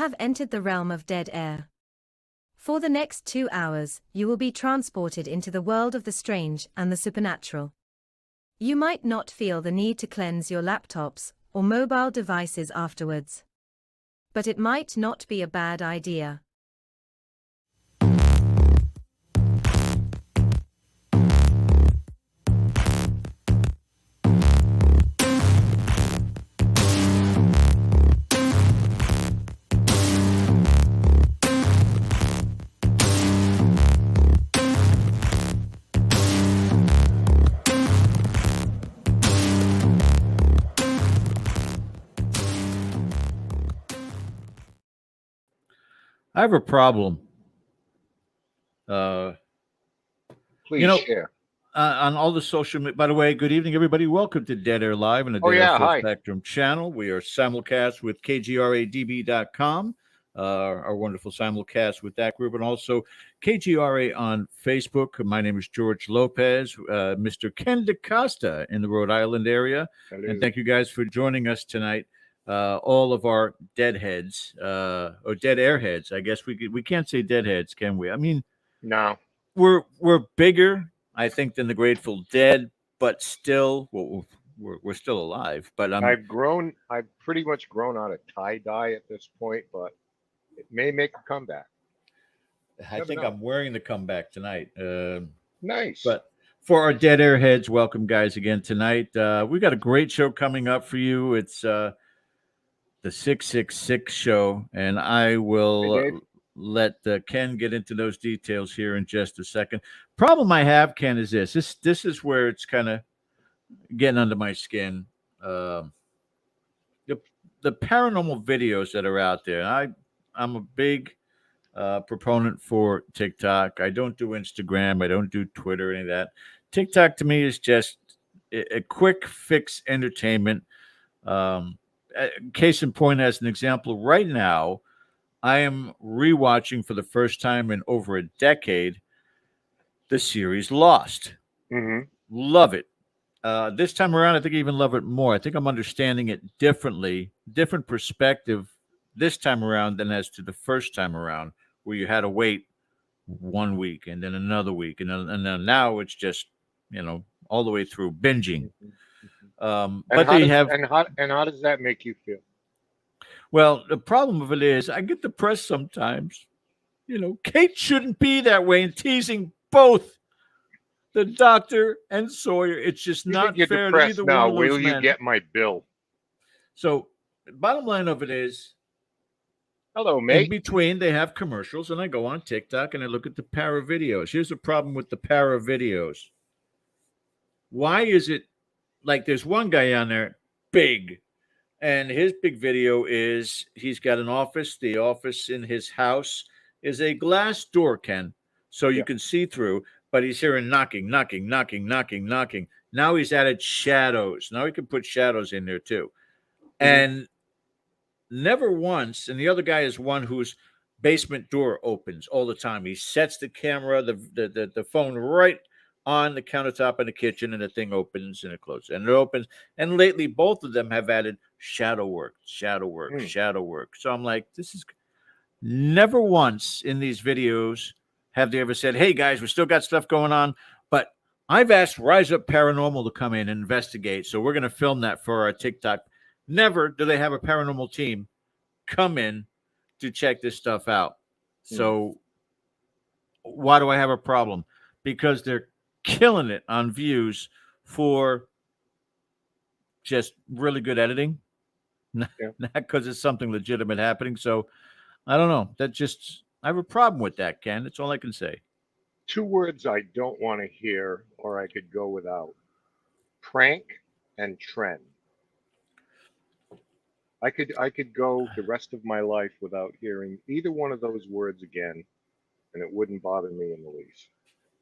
have entered the realm of dead air. For the next 2 hours, you will be transported into the world of the strange and the supernatural. You might not feel the need to cleanse your laptops or mobile devices afterwards. But it might not be a bad idea. I have a problem. Please share. On all the social media. By the way, good evening, everybody. Welcome to Dead Air Live on the Dead Air Full Hi. Spectrum channel. We are simulcast with KGRADB.com, our wonderful simulcast with that group, and also KGRA on Facebook. My name is George Lopez, Mr. Ken DaCosta in the Rhode Island area. Hello. And thank you guys for joining us tonight. All of our deadheads, or dead airheads. I guess we can't say deadheads, can we? I mean, no. We're bigger, I think, than the Grateful Dead, but still, we're still alive. But I've pretty much grown out of tie-dye at this point, but it may make a comeback. I think I'm wearing the comeback tonight. Nice. But for our dead airheads, welcome, guys, again tonight. We got a great show coming up for you. It's the 666 show, and I will let Ken get into those details here in just a second. Problem I have, Ken, is this is where it's kind of getting under my skin. The paranormal videos that are out there. I'm a big proponent for TikTok. I don't do Instagram. I don't do Twitter, any of that. TikTok to me is just a quick fix entertainment. Case in point, as an example, right now, I am rewatching for the first time in over a decade the series Lost. Mm-hmm. Love it. This time around, I think I even love it more. I think I'm understanding it differently, different perspective this time around than as to the first time around, where you had to wait 1 week and then another week. And then now it's just, all the way through binging. But they have. And how does that make you feel? Well, the problem of it is I get depressed sometimes. Kate shouldn't be that way and teasing both the doctor and Sawyer. It's just not fair to either one of those will men. You get my bill? So, bottom line of it is, hello, mate. In between, they have commercials, and I go on TikTok and I look at the para videos. Here's the problem with the para videos. Why is it like there's one guy on there, big, and his big video is he's got an office. The office in his house is a glass door, Ken, so you can see through, but he's hearing knocking. Now he's added shadows. Now he can put shadows in there too. Mm-hmm. And never once, and the other guy is one whose basement door opens all the time. He sets the camera, the phone right on the countertop in the kitchen, and the thing opens and it closes and it opens. And lately, both of them have added shadow work. So I'm like, this is never once in these videos have they ever said, hey guys, we still got stuff going on, but I've asked Rise Up Paranormal to come in and investigate. So we're going to film that for our TikTok. Never do they have a paranormal team come in to check this stuff out. So why do I have a problem? Because they're killing it on views for just really good editing, not because it's something legitimate happening. So I don't know. I have a problem with that, Ken. That's all I can say. 2 words I don't want to hear, or I could go without: prank and trend. I could go the rest of my life without hearing either one of those words again, and it wouldn't bother me in the least.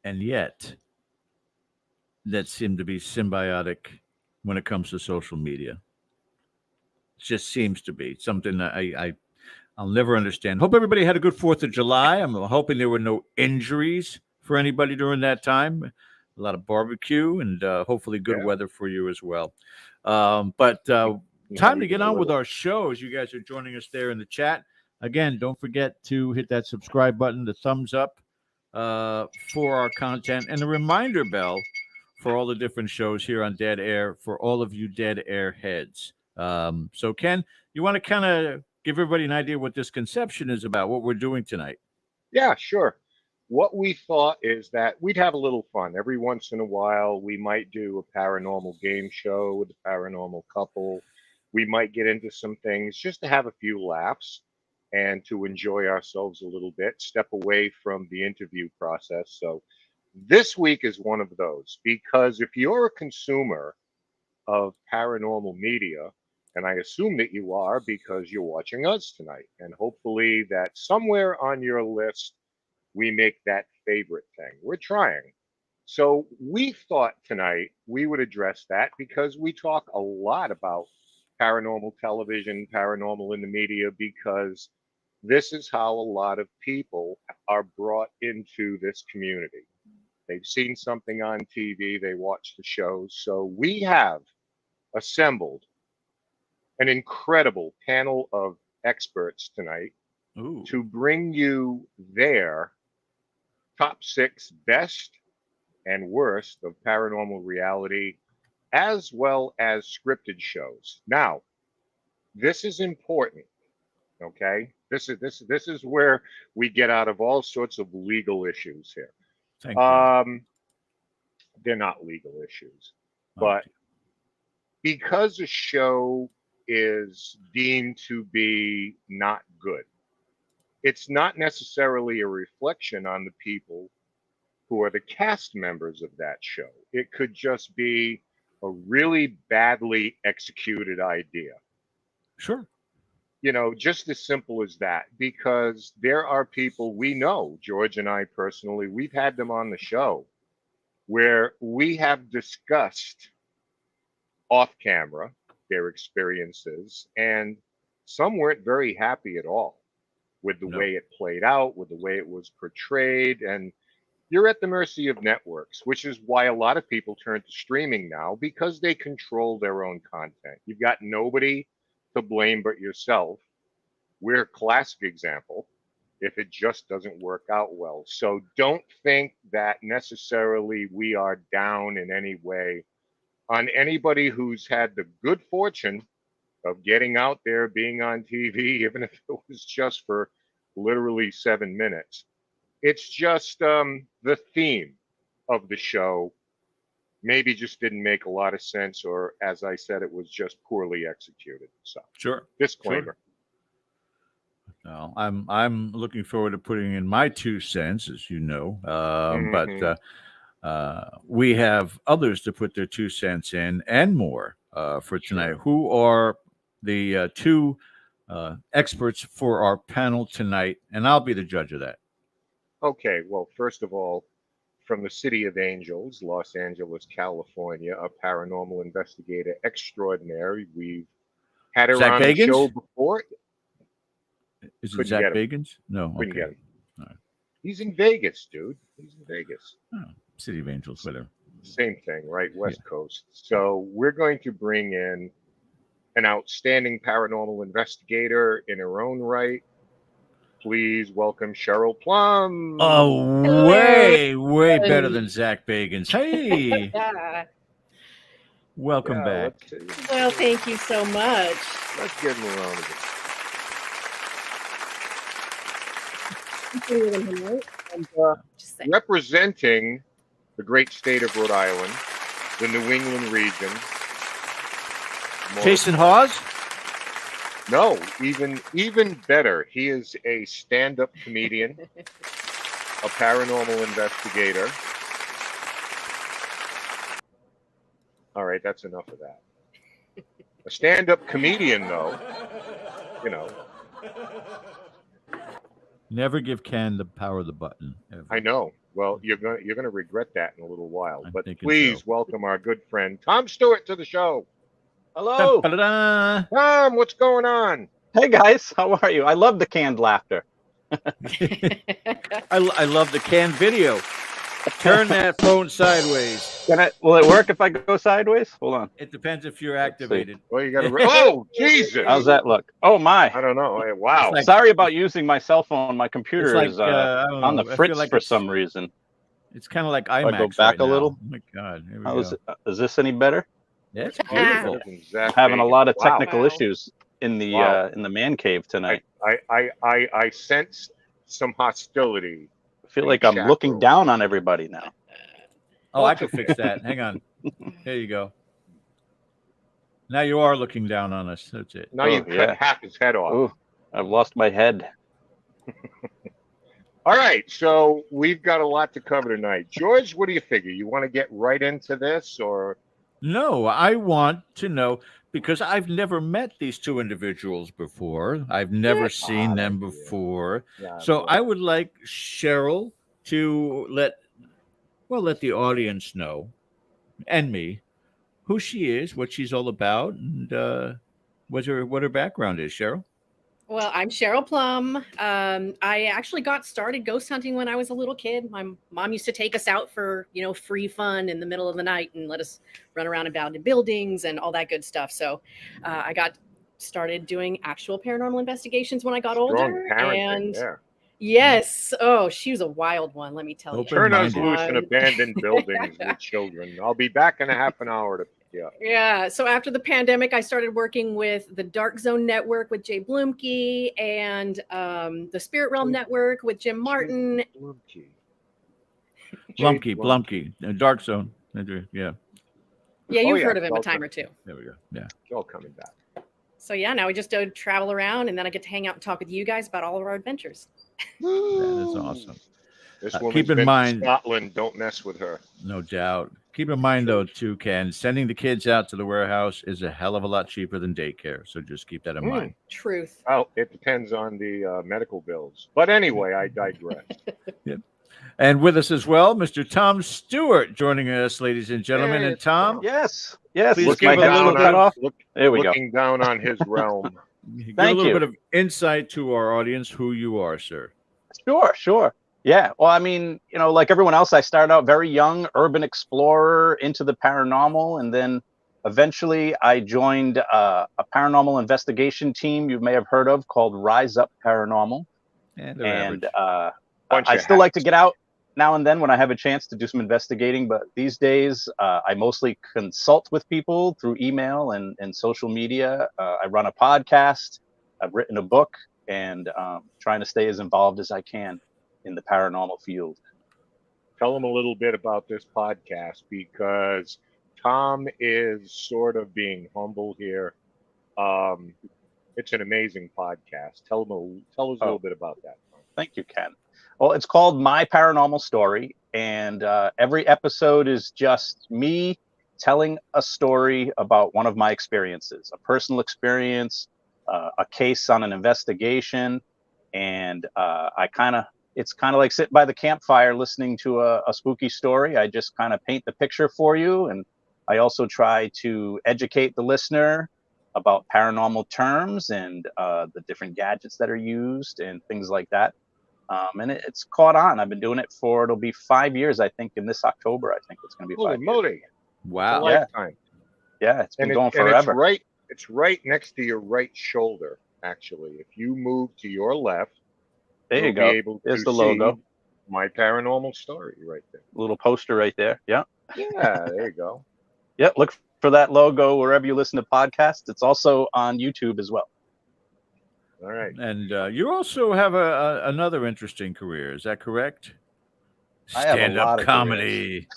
And yet, that seemed to be symbiotic when it comes to social media. It just seems to be something that I'll never understand. Hope everybody had a good 4th of July. I'm hoping there were no injuries for anybody during that time. A lot of barbecue and hopefully good weather for you as well. But time to get on with our show as you guys are joining us there in the chat. Again, don't forget to hit that subscribe button, the thumbs up for our content, and the reminder bell for all the different shows here on Dead Air for all of you Dead Air heads. So, Ken, you want to kind of give everybody an idea what this conception is about, what we're doing tonight? Yeah, sure. What we thought is that we'd have a little fun. Every once in a while, we might do a paranormal game show with a paranormal couple. We might get into some things just to have a few laughs and to enjoy ourselves a little bit, step away from the interview process. So this week is one of those because if you're a consumer of paranormal media, and I assume that you are because you're watching us tonight, and hopefully that somewhere on your list we make that favorite thing. We're trying. So we thought tonight we would address that because we talk a lot about paranormal television, paranormal in the media, because this is how a lot of people are brought into this community. They've seen something on TV, they watch the shows. So we have assembled an incredible panel of experts tonight Ooh. to bring you their top 6 best and worst of paranormal reality, as well as scripted shows. Now, this is important, okay? This is where we get out of all sorts of legal issues here. Thank you. They're not legal issues, Oh, but because a show is deemed to be not good, it's not necessarily a reflection on the people who are the cast members of that show. It could just be a really badly executed idea. sure. You know, just as simple as that, because there are people we know, George and I personally, we've had them on the show where we have discussed off camera their experiences, and some weren't very happy at all with the No. way it played out, with the way it was portrayed. And you're at the mercy of networks, which is why a lot of people turn to streaming now because they control their own content. You've got nobody to blame but yourself. We're a classic example if it just doesn't work out well. So don't think that necessarily we are down in any way on anybody who's had the good fortune of getting out there, being on TV, even if it was just for literally 7 minutes. It's just the theme of the show maybe just didn't make a lot of sense, or as I said, it was just poorly executed. So, Sure. disclaimer. No, I'm looking forward to putting in my 2 cents, as you know. Mhm. But we have others to put their 2 cents in and more for tonight. Sure. Who are the 2 experts for our panel tonight? And I'll be the judge of that. Okay, well, first of all, from the City of Angels, Los Angeles, California, a paranormal investigator extraordinary. We've had her Zach on the show Bagans? before. Is it Couldn't Zach get him. Bagans? No. Couldn't Okay. get him. All right. He's in Vegas, dude. He's in Vegas. Oh, City of Angels, whatever. Same thing, right? West Coast. So we're going to bring in an outstanding paranormal investigator in her own right. Please welcome Cheryl Plum. Oh, Hilarious. way better than Zach Bagans. Hey, Yeah. welcome Yeah, back. Well, thank you so much. let's give him a round of And, just saying. representing the great state of Rhode Island, the New England region. Jason Hawes? No, even better. He is a stand-up comedian, a paranormal investigator. All right, that's enough of that. A stand-up comedian, though, you know. Never give Ken the power of the button. Ever. I know. Well, you're gonna regret that in a little while. I'm But thinking please so. welcome our good friend Tom Stewart to the show. Hello. Da-da-da. Tom, what's going on? Hey guys, how are you? I love the canned laughter. I love the canned video. Turn that phone sideways. Will it work if I go sideways? Hold on. It depends if you're see. activated. Well, you got to. Oh, Jesus! How's that look? Oh my! I don't know. Hey, wow. It's like- Sorry about using my cell phone. My It's computer like is I don't on know. the I feel fritz like for it's- some reason. It's kind of like I IMAX go back right a now. little? Oh my God! Here we How go. is it? Is this any better? Yeah, it's That beautiful. is exactly. Having a lot of Wow. technical Wow. issues in the Wow. man cave tonight. I sensed some hostility. I feel in like I'm chat looking room. down on everybody now. Oh, I could fix that. Hang on. There you go. Now you are looking down on us. That's it. Now Oh, you cut yeah. half his head off. Ooh, I've lost my head. All right, so we've got a lot to cover tonight. George, what do you figure? You want to get right into this, or No, I want to know because I've never met these two individuals before. I've never seen them before. So I would like Cheryl to let the audience know and me who she is, what she's all about, and what her background is. Cheryl. Well, I'm Cheryl Plum. I actually got started ghost hunting when I was a little kid. My mom used to take us out for, free fun in the middle of the night and let us run around about in buildings and all that good stuff. So I got started doing actual paranormal investigations when I got strong older. parenting? And Yeah. yes, oh, she was a wild one, let me tell you. Turn us Open-minded. loose in abandoned buildings with children. I'll be back in a half an hour to pick you up. Yeah. So after the pandemic, I started working with the Dark Zone Network with Jay Blumke and the Spirit Realm Network with Jim Martin. Blumke, Dark Zone. Yeah, Yeah, Oh, you've yeah, heard of him a Dark time Zone. or two. there we go. Yeah. It's all coming back. So yeah, now we just travel around, and then I get to hang out and talk with you guys about all of our adventures. That is awesome. This Keep woman's in been mind- to Scotland. Don't mess with her. No doubt. Keep in mind, though, too, Ken, sending the kids out to the warehouse is a hell of a lot cheaper than daycare. So just keep that in mind. Truth. Well, it depends on the medical bills. But anyway, I digress. And with us as well, Mr. Tom Stewart joining us, ladies and gentlemen. Hey, And it's Tom, Yes, yes. Please Was give my a head a little little bit cut of- off? Look, There we go. looking down on his realm. give a Thank little you. bit of insight to our audience who you are, sir. Sure. Yeah. Well, I mean, like everyone else, I started out very young, urban explorer into the paranormal. And then eventually I joined a paranormal investigation team you may have heard of called Rise Up Paranormal. Yeah, they're And Bunch I of still like to hacks. get out now and then when I have a chance to do some investigating. But these days, I mostly consult with people through email and social media. I run a podcast. I've written a book, and trying to stay as involved as I can in the paranormal field. Tell them a little bit about this podcast, because Tom is sort of being humble here. It's an amazing podcast. Tell us a little bit about that, Tom. Thank you, Ken. Well, it's called My Paranormal Story, and every episode is just me telling a story about one of my experiences, a personal experience, a case on an investigation, and it's kind of like sitting by the campfire listening to a spooky story. I just kind of paint the picture for you, and I also try to educate the listener about paranormal terms and the different gadgets that are used and things like that. And it's caught on. I've been doing it it'll be 5 years, I think, in this October. I think it's going to be Holy 5 years. moly! Wow. A lifetime. Yeah, it's been And going forever. It's right next to your right shoulder. Actually, if you move to your left, There you you'll go. be able There's to the logo. see My Paranormal Story right there. Little poster right there. Yeah. Yeah, there you go. Yeah. Look for that logo wherever you listen to podcasts. It's also on YouTube as well. All right. And you also have another interesting career. Is that correct? I have a Stand-up lot of comedy.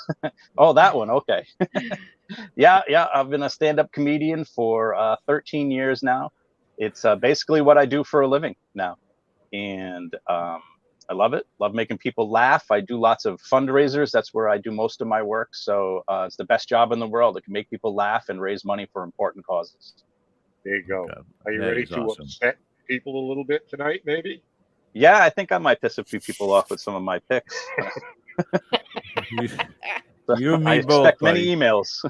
Oh, that one. Okay. Yeah. I've been a stand-up comedian for 13 years now. It's basically what I do for a living now. And I love it. Love making people laugh. I do lots of fundraisers. That's where I do most of my work. So it's the best job in the world. It can make people laugh and raise money for important causes. There you go. Okay. Are you That ready is to awesome. upset people a little bit tonight, maybe? Yeah, I think I might piss a few people off with some of my picks. You and me I both, expect buddy. many emails.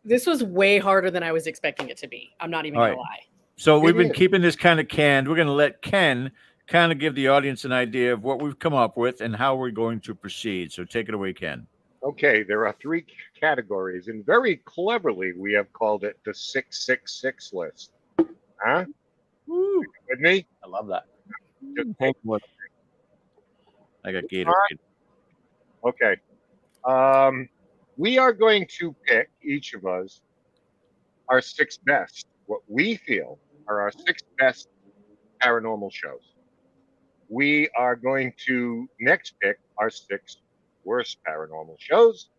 This was way harder than I was expecting it to be. I'm not even All gonna right. lie. So we've been is. keeping this kind of canned. We're going to let Ken kind of give the audience an idea of what we've come up with and how we're going to proceed. So take it away, Ken. Okay, there are three categories, and very cleverly, we have called it the 666 list. Huh? Woo. With me? I love that. Just Hang on. I got Gatorade. Okay. We are going to pick, each of us, our six best, what we feel are our six best paranormal shows. We are going to next pick our six worst paranormal shows.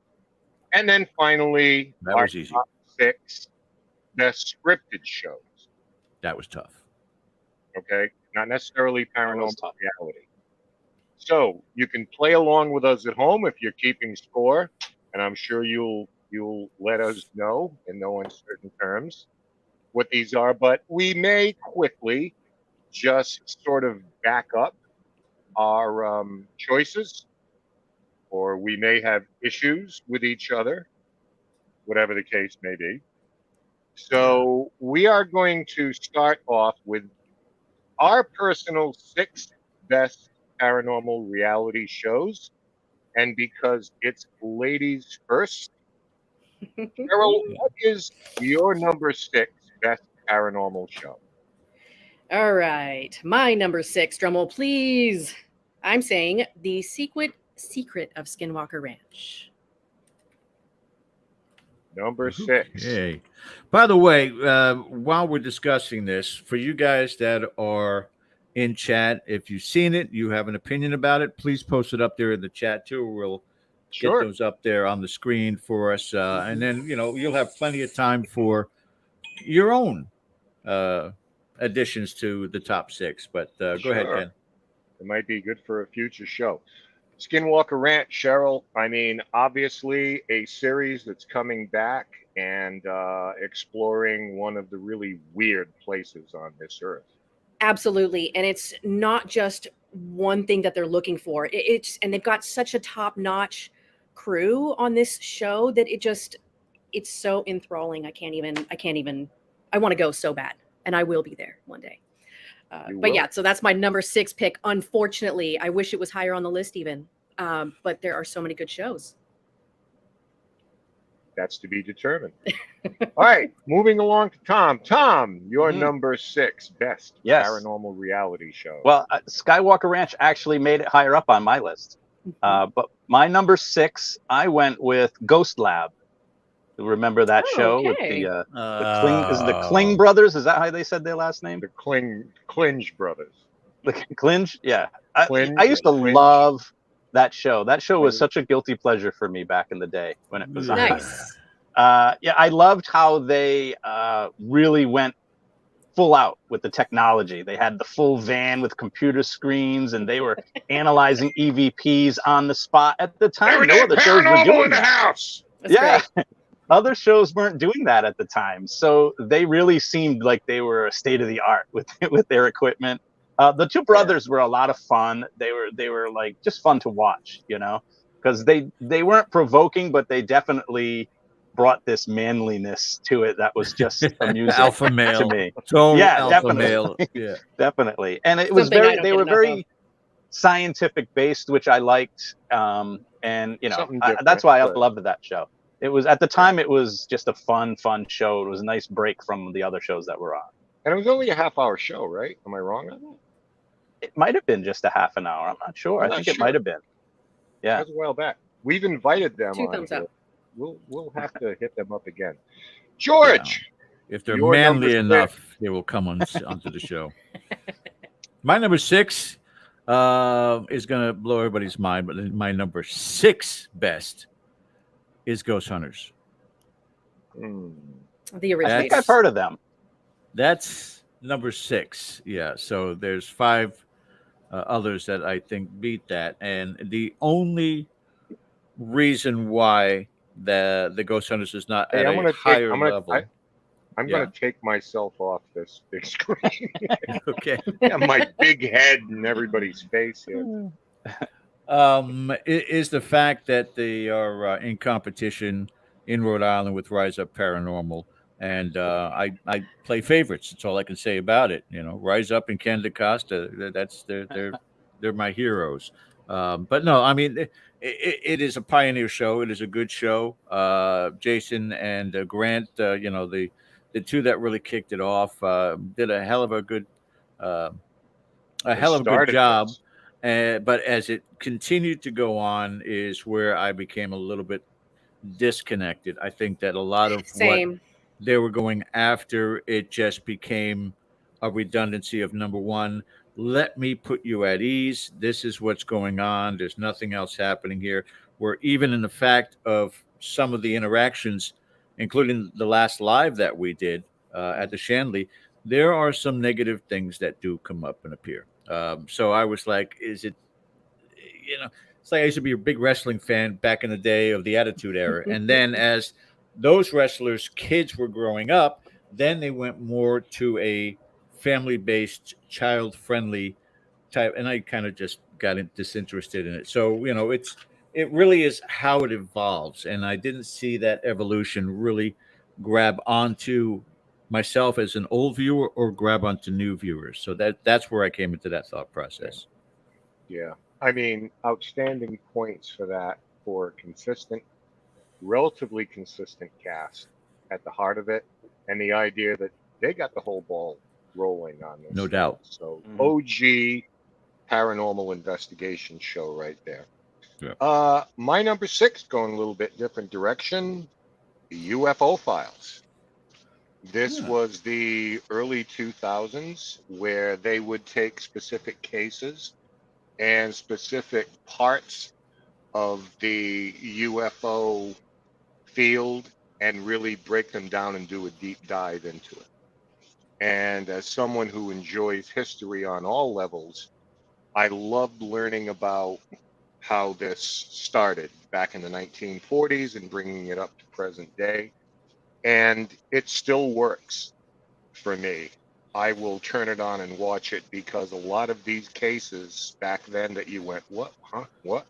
And then finally, That our was easy. top six best scripted shows. That was tough. Okay. Not necessarily That paranormal was tough. reality. So you can play along with us at home if you're keeping score, and I'm sure you'll let us know in no uncertain terms what these are. But we may quickly just sort of back up our choices, or we may have issues with each other, whatever the case may be. So we are going to start off with our personal six best paranormal reality shows. And because it's ladies first, Cheryl, what is your number six best paranormal show? All right. My number six, drumroll, please. I'm saying The Secret of Skinwalker Ranch. Number six. Okay. By the way, while we're discussing this, for you guys that are in chat, if you've seen it, you have an opinion about it, please post it up there in the chat too. We'll Sure. get those up there on the screen for us, and then you'll have plenty of time for your own additions to the top six. But go ahead, Sure. Ken. It might be good for a future show. Skinwalker Ranch, Cheryl. I mean, obviously a series that's coming back and exploring one of the really weird places on this earth. Absolutely. And it's not just one thing that they're looking for. And they've got such a top-notch crew on this show that it's so enthralling. I want to go so bad, and I will be there one day. But yeah, so that's my number six pick. Unfortunately, I wish it was higher on the list even. But there are so many good shows. That's to be determined. All right, moving along to Tom. Tom, your Mhm. number six best Yes. paranormal reality show. Well, Skywalker Ranch actually made it higher up on my list. But my number six, I went with Ghost Lab. Remember that Oh, show with okay. the Kling? Is it the Kling brothers? Is that how they said their last name? The Clinge brothers. The Clinge? Yeah. Clinge I used to or Clinge? love that show. That show was Clinge. such a guilty pleasure for me back in the day when it was on. Nice. Yeah, I loved how they really went full out with the technology. They had the full van with computer screens, and they were analyzing EVPs on the spot at the time. No other shows were paranormal doing in the that. house. That's Yeah. great. Other shows weren't doing that at the time, so they really seemed like they were state of the art with their equipment. The two brothers were a lot of fun. They were like just fun to watch, because they weren't provoking, but they definitely brought this manliness to it that was just amusing Alpha male. to me. So Yeah, alpha definitely. male. Yeah. Definitely, and it was Something I very. don't They get were enough very of. scientific based, which I liked. And Something that's different, why I but- loved that show. It was at the time. It was just a fun show. It was a nice break from the other shows that were on. And it was only a half-hour show, right? Am I wrong on that? It might have been just a half an hour. I'm not sure. I'm I not think it sure. might have been. Yeah. That was a while back. We've invited them Two on thumbs here. up. We'll have to hit them up again. George, If they're Your number manly six. enough, they will come onto the show. My number six is going to blow everybody's mind, but my number six best is Ghost Hunters. The I originator. think I've heard of them. That's number six. Yeah. So there's five others that I think beat that. And the only reason why the Ghost Hunters is not hey, at I'm a gonna higher take. level. I'm Yeah. gonna take myself off this big screen. Okay. And my big head in everybody's face here. Is the fact that they are in competition in Rhode Island with Rise Up Paranormal. and I play favorites. That's all I can say about it. You know, Rise Up and Ken DaCosta. That's they're my heroes. But no, I mean, it is a pioneer show. It is a good show. Jason and Grant, the two that really kicked it off, did a hell of a good uh, They started job. this. But as it continued to go on, is where I became a little bit disconnected. I think that a lot of what Same. they were going after, it just became a redundancy of number one, let me put you at ease. This is what's going on. There's nothing else happening here. Where even in the fact of some of the interactions, including the last live that we did at the Shanley, there are some negative things that do come up and appear. So I was like, is it, you know, it's like I used to be a big wrestling fan back in the day of the Attitude Era. And then as those wrestlers' kids were growing up, then they went more to a family based, child friendly type. And I kind of just got disinterested in it. So, it really is how it evolves. And I didn't see that evolution really grab onto myself as an old viewer or grab onto new viewers. So that's where I came into that thought process. Yeah. I mean, outstanding points for that, for consistent, relatively consistent cast at the heart of it, and the idea that they got the whole ball rolling on this. No doubt. So Mhm. OG paranormal investigation show right there. Yeah. My number 6, going a little bit different direction, UFO Files. This Yeah. was the early 2000s where they would take specific cases and specific parts of the UFO field and really break them down and do a deep dive into it. And as someone who enjoys history on all levels, I loved learning about how this started back in the 1940s and bringing it up to present day. And it still works for me. I will turn it on and watch it because a lot of these cases back then that you went, what, huh, what?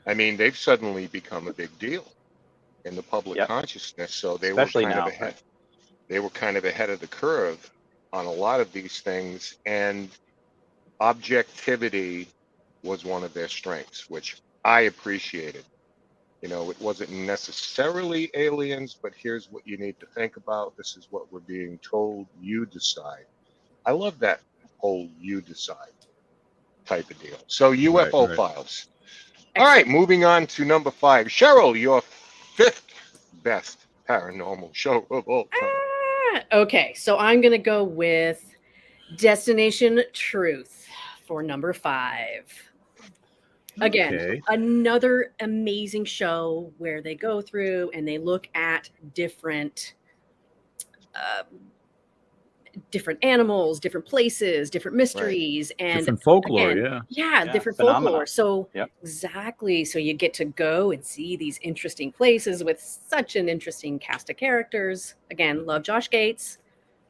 I mean, they've suddenly become a big deal in the public Yep. consciousness. So they Especially were kind now, of ahead. They were kind of ahead of the curve on a lot of these things, and objectivity was one of their strengths, which I appreciated. It wasn't necessarily aliens, but here's what you need to think about. This is what we're being told. You decide. I love that whole you decide type of deal. So Right, UFO right. Files. All right, moving on to number 5. Cheryl, your 5th best paranormal show of all time. Okay, so I'm going to go with Destination Truth for number 5. Again, Okay. another amazing show where they go through and they look at different uh, animals, different places, different mysteries, and Different folklore, again, yeah. Yeah, different phenomena. folklore. So Yep. exactly, so you get to go and see these interesting places with such an interesting cast of characters. Again, love Josh Gates.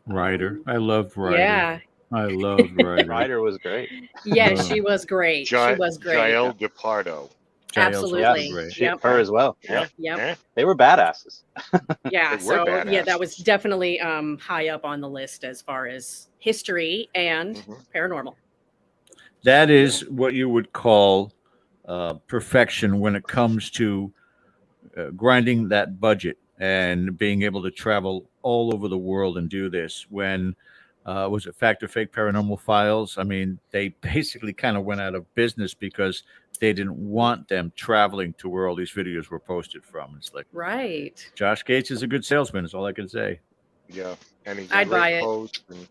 Ryder. I loved Ryder. Yeah, I loved Ryder. Ryder was great. yeah, she was great. She was great. Jael DePardo. Jael's also Absolutely. great. She, her as well. Yeah. Yep. Yep. They were badasses. Yeah, They were so yeah, that was badasses. definitely high up on the list as far as history and Mhm. paranormal. That is what you would call perfection when it comes to grinding that budget and being able to travel all over the world and do this. When was it Fact or Fake Paranormal Files? I mean, they basically kind of went out of business because they didn't want them traveling to where all these videos were posted from. It's like Right. Josh Gates is a good salesman. Is all I can say. Yeah, and he's a I'd buy great it. host, and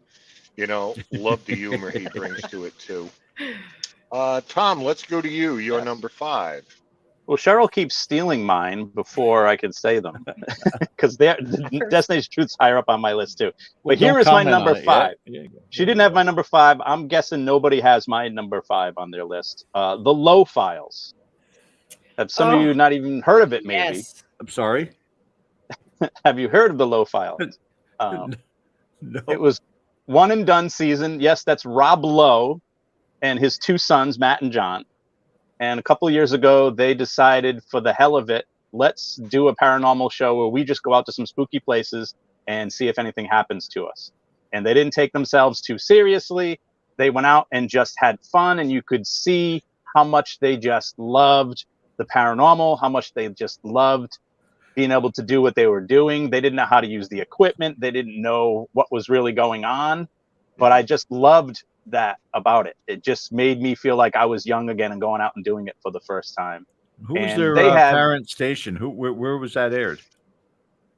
love the humor he brings to it too. Tom, let's go to you. Your Yes. number 5. Well, Cheryl keeps stealing mine before I can say them because Destination Truth's higher up on my list too. Well, But here don't is my comment number on it yet. 5. Yeah, you go. She didn't have my number 5. I'm guessing nobody has my number 5 on their list. The Low Files. Have some of you not even heard of it? Maybe. Yes. I'm sorry. Have you heard of the Low Files? No. It was one and done season. Yes, that's Rob Lowe and his 2 sons, Matt and John. And a couple of years ago, they decided, for the hell of it, let's do a paranormal show where we just go out to some spooky places and see if anything happens to us. And they didn't take themselves too seriously. They went out and just had fun, and you could see how much they just loved the paranormal, how much they just loved being able to do what they were doing. They didn't know how to use the equipment. They didn't know what was really going on. But I just loved that about it. It just made me feel like I was young again and going out and doing it for the first time. Who was And their they have, parent station? Where was that aired?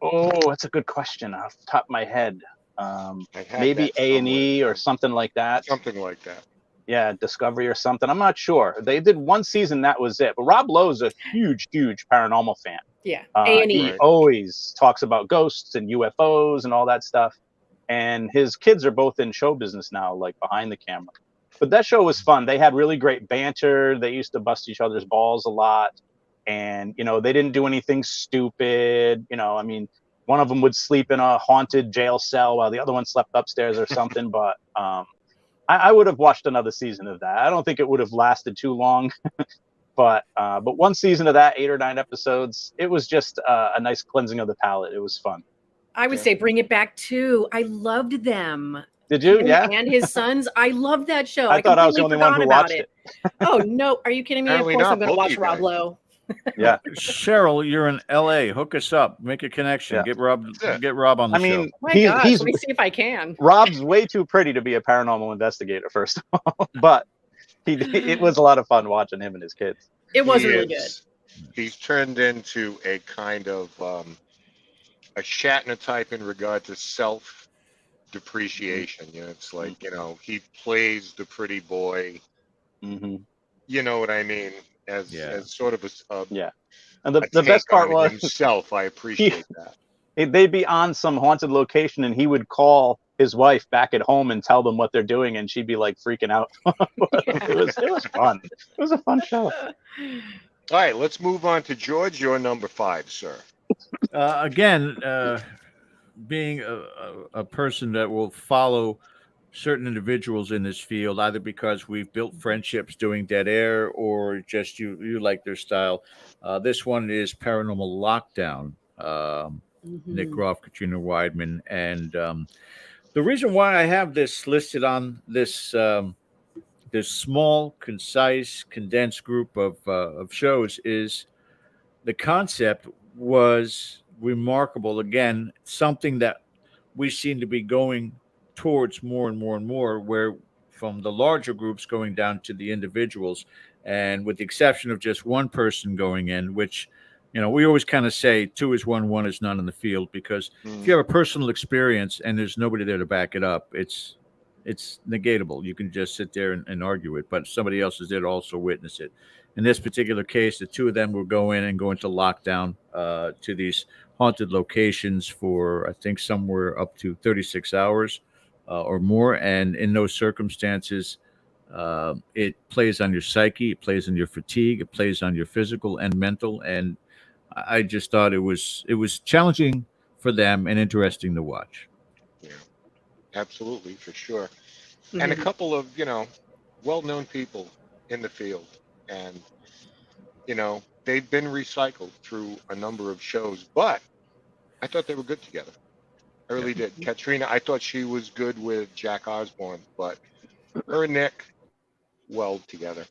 oh, that's a good question off the top of my head. I had Maybe that A&E somewhere. or something like that. Something like that. Yeah, Discovery or something. I'm not sure. They did one season, that was it. But Rob Lowe's a huge paranormal fan. Yeah, A&E. He Right. always talks about ghosts and UFOs and all that stuff. And his kids are both in show business now, like behind the camera. But that show was fun. They had really great banter. They used to bust each other's balls a lot. And, you know, they didn't do anything stupid. You know, I mean, one of them would sleep in a haunted jail cell while the other one slept upstairs or something. But I would have watched another season of that. I don't think it would have lasted too long. But one season of that, 8 or 9 episodes, it was just a nice cleansing of the palate. It was fun. I would say bring it back too. I loved them. Did you? Him Yeah. And his sons. I loved that show. I thought I was the completely only one forgot who about watched it. Oh no, are you kidding me? Apparently Of course not. I'm going to Both watch you Rob guys. Lowe. Yeah. Cheryl, you're in LA. Hook us up. Make a connection. Yeah. Get Rob That's it. on the I show. mean, My he's, gosh, he's let me see if I can. Rob's way too pretty to be a paranormal investigator, first of all. But it was a lot of fun watching him and his kids. It was He really good. is. He's turned into a kind of a Shatner type in regard to self depreciation. You know, it's like, you know, he plays the pretty boy. Hmm. You know what I mean? As sort of a Yeah. And the take best part on was himself. I appreciate that. they'd be on some haunted location, and he would call his wife back at home and tell them what they're doing, and she'd be like freaking out. It was fun. It was a fun show. All right, let's move on to George. You're number 5, sir. Again, being a person that will follow certain individuals in this field, either because we've built friendships doing Dead Air or just you like their style. This one is Paranormal Lockdown. Nick Groff, Katrina Weidman, and the reason why I have this listed on this this small, concise, condensed group of shows is the concept was remarkable. Again, something that we seem to be going towards more and more and more, where from the larger groups going down to the individuals, and with the exception of just one person going in, which, you know, we always kind of say 2 is 1, 1 is none in the field, because if you have a personal experience and there's nobody there to back it up, it's negatable. You can just sit there and argue it, but somebody else is there to also witness it. In this particular case, the 2 of them will go in and go into lockdown to these haunted locations for, I think, somewhere up to 36 hours or more. And in those circumstances, it plays on your psyche, it plays on your fatigue, it plays on your physical and mental. And I just thought it was challenging for them and interesting to watch. Yeah, absolutely, for sure. And a couple of, you know, well-known people in the field. And, you know, they've been recycled through a number of shows, but I thought they were good together. I really did. Katrina, I thought she was good with Jack Osborne, but her and Nick, well together.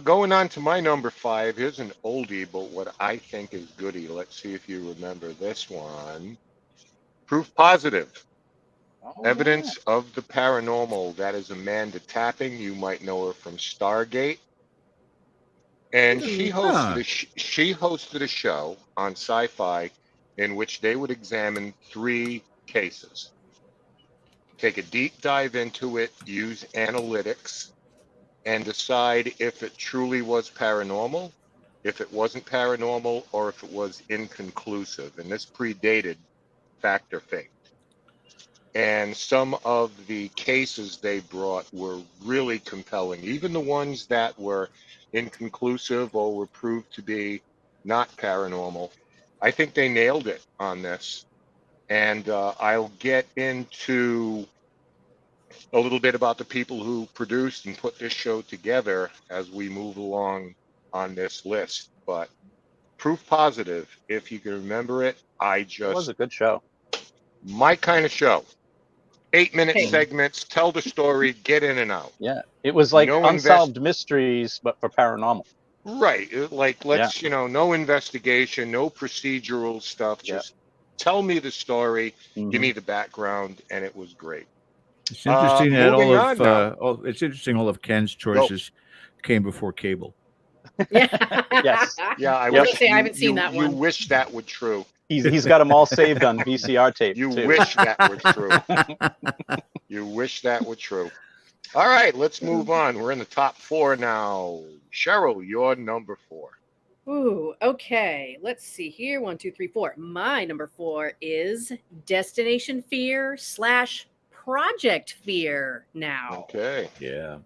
Going on to my number 5, here's an oldie, but what I think is goodie. Let's see if you remember this one. Proof Positive. Evidence of the Paranormal. That is Amanda Tapping. You might know her from Stargate. And she hosted a show on Sci-Fi in which they would examine 3 cases, take a deep dive into it, use analytics, and decide if it truly was paranormal, if it wasn't paranormal, or if it was inconclusive. And this predated Fact or Fake. And some of the cases they brought were really compelling. Even the ones that were inconclusive or were proved to be not paranormal, I think they nailed it on this. And I'll get into a little bit about the people who produced and put this show together as we move along on this list. But Proof Positive, if you can remember it, It was a good show. My kind of show. 8-minute Hey. segments, tell the story, get in and out. Yeah, it was like No unsolved mysteries, but for paranormal. Right. Like, let's, no investigation, no procedural stuff. Yeah. Just tell me the story, give Mhm. me the background, and it was great. It's interesting that Moving on now. it's interesting all of Ken's choices came before cable. Yeah. Yes. Yeah, I was wish gonna say, I haven't seen that you one. wish that would true. He's got them all saved on VCR tape You too. wish that were true. You wish that were true. All right, let's move on. We're in the top 4 now. Cheryl, you're number 4. Ooh, okay. Let's see here. 1, 2, 3, 4. My number 4 is Destination Fear / Project Fear now. Okay. Yeah.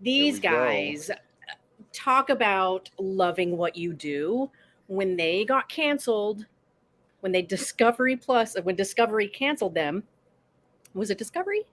These Here we go. guys talk about loving what you do. When they got canceled, when Discovery canceled them, was it Discovery?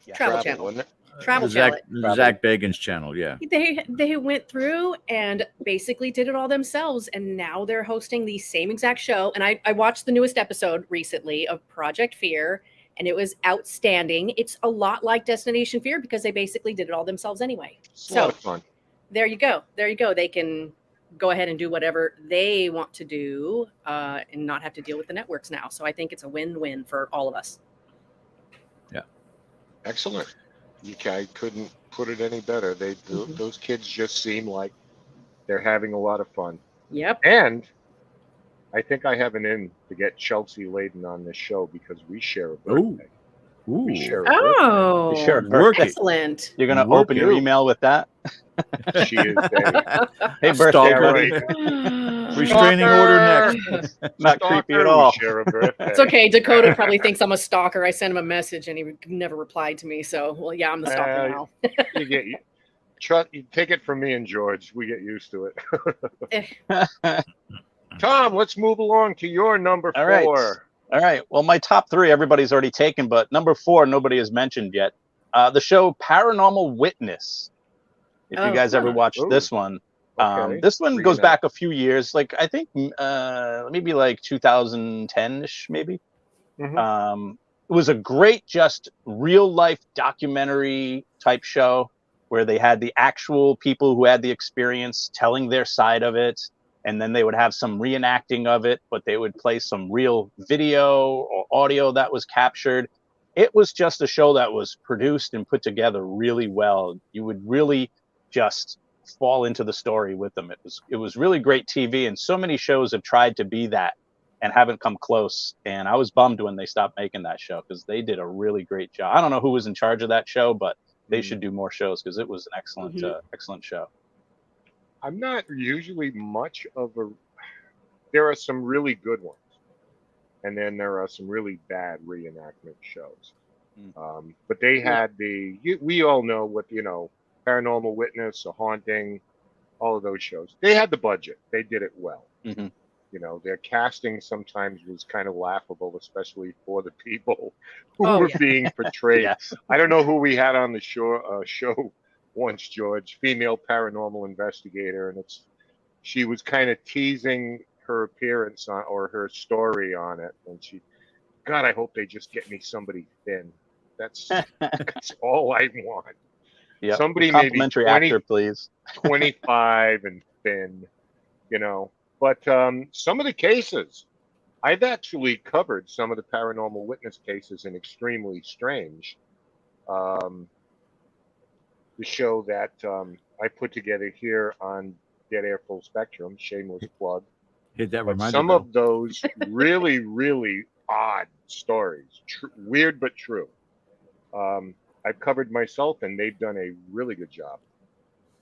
Yeah. Travel Channel. Wasn't it? Travel Zach, Channel. Zach Bagans' channel, yeah. They went through and basically did it all themselves, and now they're hosting the same exact show. And I watched the newest episode recently of Project Fear, and it was outstanding. It's a lot like Destination Fear because they basically did it all themselves anyway. It's a lot of fun. There you go. They can go ahead and do whatever they want to do and not have to deal with the networks now. So I think it's a win-win for all of us. Yeah. Excellent. I couldn't put it any better. Those kids just seem like they're having a lot of fun. Yep. And I think I have an in to get Chelsea Layden on this show because we share a birthday. Ooh. We share a birthday. Oh, Sure. Work it. excellent. You're gonna Work open your you. email with that. She is a Hey, birthday Stalker. buddy. Restraining order next. Not creepy at all. We share a birthday. It's okay. Dakota probably thinks I'm a stalker. I sent him a message and he never replied to me. So, well, yeah, I'm the stalker now. You take it from me and George. We get used to it. Eh. Tom, let's move along to your number 4. All right. Well, my top 3 everybody's already taken, but number 4 nobody has mentioned yet. The show Paranormal Witness. If you guys ever watched this one, Okay. this one goes back a few years. Like I think maybe like 2010ish, maybe. Mhm. It was a great, just real life documentary type show where they had the actual people who had the experience telling their side of it. And then they would have some reenacting of it, but they would play some real video or audio that was captured. It was just a show that was produced and put together really well. You would really just fall into the story with them. It was really great TV, and so many shows have tried to be that and haven't come close. And I was bummed when they stopped making that show because they did a really great job. I don't know who was in charge of that show, but they should do more shows because it was an excellent, excellent show. I'm not usually much of a. There are some really good ones, and then there are some really bad reenactment shows. But they had we all know what Paranormal Witness, A Haunting, all of those shows. They had the budget. They did it well. Their casting sometimes was kind of laughable, especially for the people who were being portrayed. Yes. I don't know who we had on the show once, George, female paranormal investigator, and she was kind of teasing her appearance on or her story on it, and God, I hope they just get me somebody thin. That's all I want. Yep. Somebody complimentary maybe 20, actor, please. 25 and thin, But some of the cases, I've actually covered some of the paranormal witness cases in Extremely Strange. The show that I put together here on Dead Air Full Spectrum, shameless plug. Hit that But reminder some bell. of those really, really odd stories, weird but true. I've covered myself, and they've done a really good job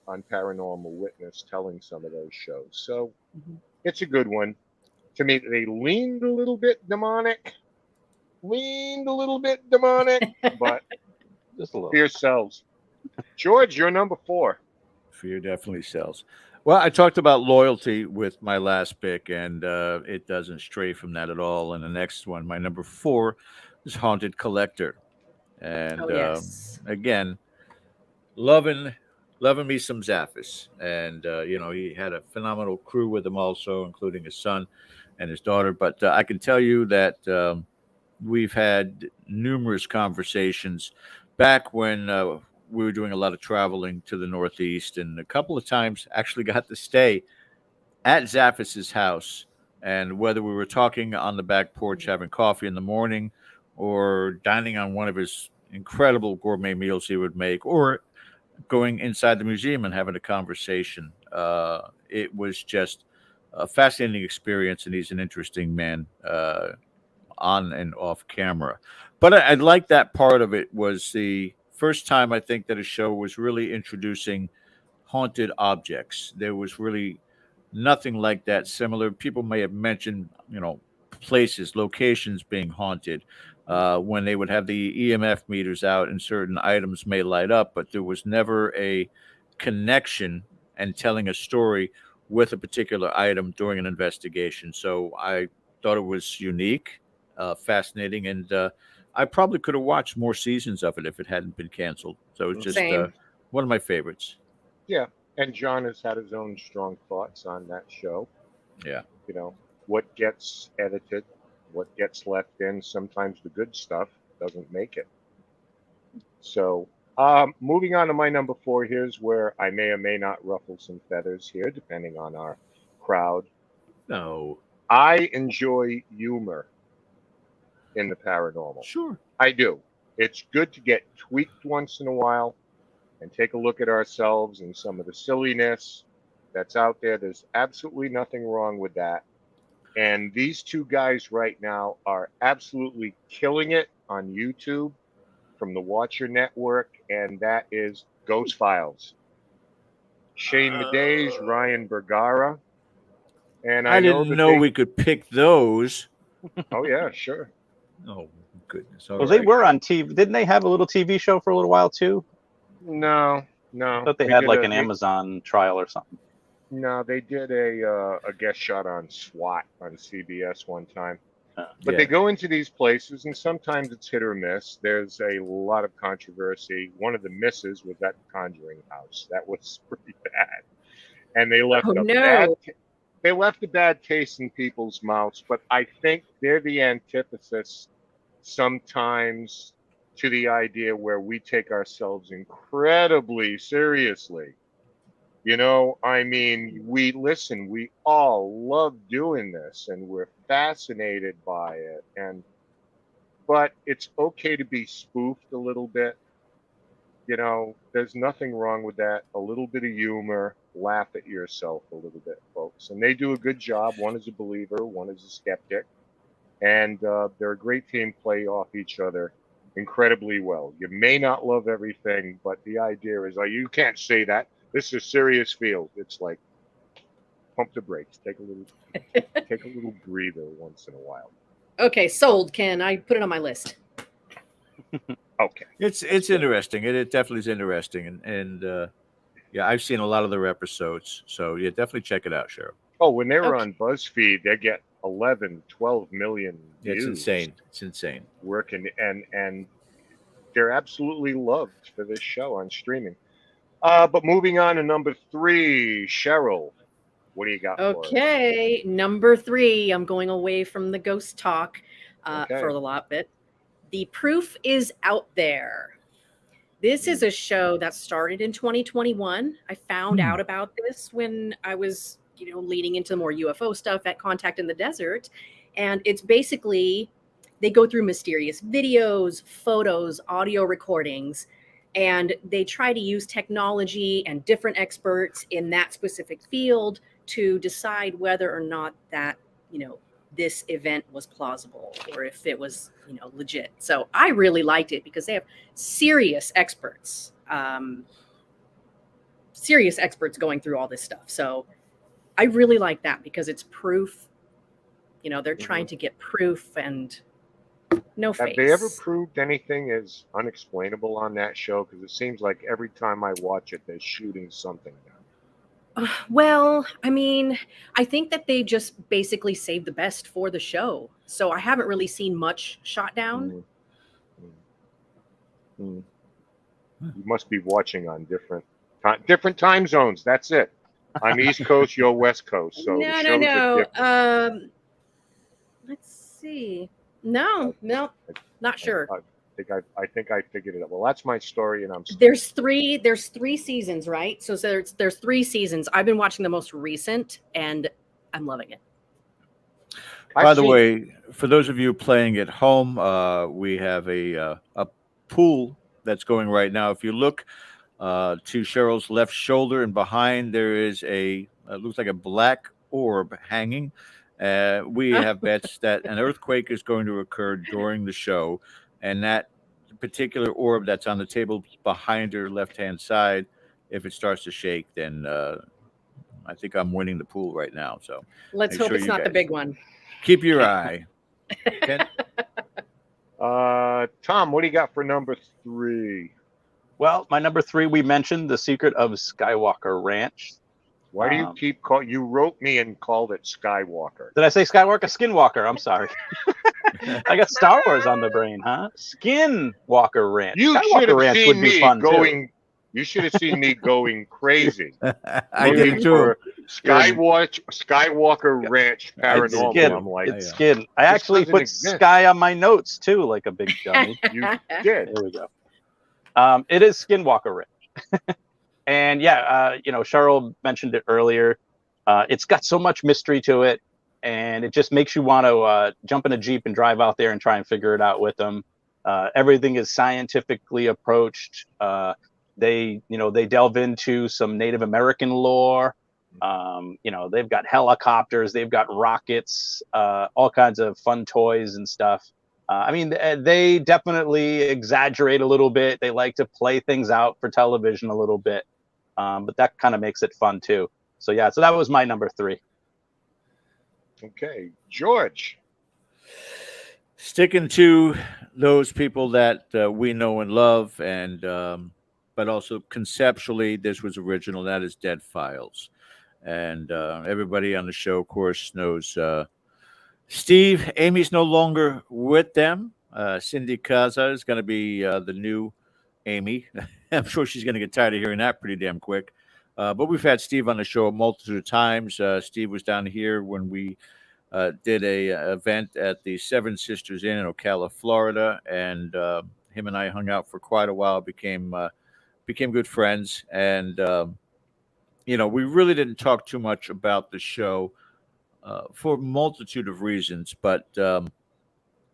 on Paranormal Witness telling some of those shows. So it's a good one. To me, they leaned a little bit demonic, but Just a little. fear sells. George, you're number 4. Fear definitely sells. Well, I talked about loyalty with my last pick, and it doesn't stray from that at all. And the next one, my number 4, is Haunted Collector. And again, loving me some Zaffis. And, he had a phenomenal crew with him also, including his son and his daughter. But I can tell you that we've had numerous conversations back when we were doing a lot of traveling to the Northeast, and a couple of times actually got to stay at Zaffis's house. And whether we were talking on the back porch having coffee in the morning or dining on one of his incredible gourmet meals he would make, or going inside the museum and having a conversation, it was just a fascinating experience. And he's an interesting man. On and off camera. But I like that part of it was the first time I think that a show was really introducing haunted objects. There was really nothing like that similar. People may have mentioned, places, locations being haunted when they would have the EMF meters out and certain items may light up, but there was never a connection and telling a story with a particular item during an investigation. So I thought it was unique, fascinating, and I probably could have watched more seasons of it if it hadn't been canceled. So it's just Same. one of my favorites. Yeah. And John has had his own strong thoughts on that show. Yeah. You know, what gets edited, what gets left in, sometimes the good stuff doesn't make it. So, moving on to my number four, here's where I may or may not ruffle some feathers here, depending on our crowd. No. I enjoy humor in the paranormal. Sure. I do. It's good to get tweaked once in a while and take a look at ourselves and some of the silliness that's out there. There's absolutely nothing wrong with that. And these two guys right now are absolutely killing it on YouTube from the Watcher Network, and that is Ghost Files. Shane Madej, Ryan Bergara. And I know didn't that know we could pick those. Oh, yeah, sure. Oh, goodness. Well, they were on TV. Didn't they have a little TV show for a little while too? No. I thought they had like an Amazon trial or something. No, they did a guest shot on SWAT on CBS one time. But they go into these places, and sometimes it's hit or miss. There's a lot of controversy. One of the misses was at the Conjuring House. That was pretty bad, and they left they left a bad taste in people's mouths. But I think they're the antithesis sometimes to the idea where we take ourselves incredibly seriously. I mean, we all love doing this and we're fascinated by it. But it's okay to be spoofed a little bit. There's nothing wrong with that. A little bit of humor, laugh at yourself a little bit, folks. And they do a good job. One is a believer, one is a skeptic. And they're a great team, play off each other incredibly well. You may not love everything, but the idea is, you can't say that. This is a serious field. It's like pump the brakes. Take a little breather once in a while. Okay, sold, Ken. I put it on my list. Okay. It's interesting. It definitely is interesting. And yeah, I've seen a lot of their episodes. So yeah, definitely check it out, Cheryl. Oh, when they were on BuzzFeed, they get 11, 12 million views. It's insane. It's insane. Working and they're absolutely loved for this show on streaming. But moving on to number 3, Cheryl, what do you got for us? Okay, number 3. I'm going away from the ghost talk for a lot bit. The Proof is Out There. This is a show that started in 2021. I found out about this when I was, leading into more UFO stuff at Contact in the Desert. And it's basically, they go through mysterious videos, photos, audio recordings, and they try to use technology and different experts in that specific field to decide whether or not that, this event was plausible or if it was, legit. So I really liked it because they have serious experts going through all this stuff. So I really like that because it's proof. They're trying to get proof and no face. Have they ever proved anything is unexplainable on that show? Because it seems like every time I watch it, they're shooting something down. Well, I mean, I think that they just basically saved the best for the show. So I haven't really seen much shot down. You must be watching on different time zones. That's it. I'm East Coast, you're West Coast. So No. Let's see. No, not sure. I think I figured it out. Well, that's my story, and I'm There's three seasons, right? So there's 3 seasons. I've been watching the most recent, and I'm loving it. By the way, for those of you playing at home, we have a pool that's going right now. If you look to Cheryl's left shoulder and behind, there is looks like a black orb hanging. We have bets that an earthquake is going to occur during the show, and that particular orb that's on the table behind her left-hand side, if it starts to shake, then I think I'm winning the pool right now. So let's hope it's not the big one. Keep your eye. Ken? Tom, what do you got for number 3? Well, my number 3, we mentioned The Secret of Skywalker Ranch. Why do you keep you wrote me and called it Skywalker? Did I say Skywalker? Skinwalker. I'm sorry. I got Star Wars on the brain, huh? Skinwalker Ranch. You should Skywalker have Ranch seen would be me fun going. too. You should have seen me going crazy. I did too. Skywalker Ranch Paranormal. Skin. I'm like, It's Skin. I actually put Sky on my notes too, like a big dummy. You did. There we go. It is Skinwalker Ranch. And yeah, Cheryl mentioned it earlier. It's got so much mystery to it, and it just makes you want to jump in a Jeep and drive out there and try and figure it out with them. Everything is scientifically approached. They delve into some Native American lore. They've got helicopters, they've got rockets, all kinds of fun toys and stuff. They definitely exaggerate a little bit. They like to play things out for television a little bit, but that kind of makes it fun too. So yeah, so that was my number 3. Okay, George. Sticking to those people that we know and love, and but also conceptually, this was original. That is Dead Files, and everybody on the show, of course, knows Steve. Amy's no longer with them. Cindy Kaza is going to be the new Amy. I'm sure she's going to get tired of hearing that pretty damn quick. But we've had Steve on the show a multitude of times. Steve was down here when we did a event at the Seven Sisters Inn in Ocala, Florida, and him and I hung out for quite a while. Became good friends, and we really didn't talk too much about the show for a multitude of reasons. But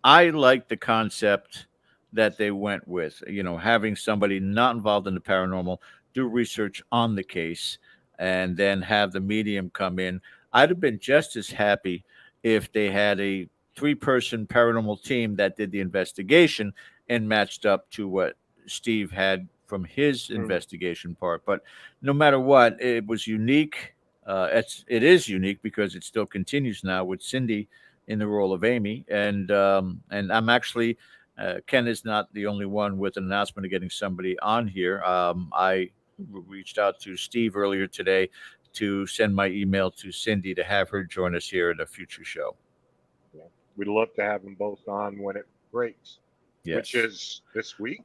I like the concept that they went with. Having somebody not involved in the paranormal do research on the case, and then have the medium come in. I'd have been just as happy if they had a 3-person paranormal team that did the investigation and matched up to what Steve had from his investigation part. But no matter what, it was unique. It is unique because it still continues now with Cindy in the role of Amy. And I'm actually, Ken is not the only one with an announcement of getting somebody on here. I reached out to Steve earlier today to send my email to Cindy to have her join us here at a future show. Yeah. We'd love to have them both on when it breaks, which is this week.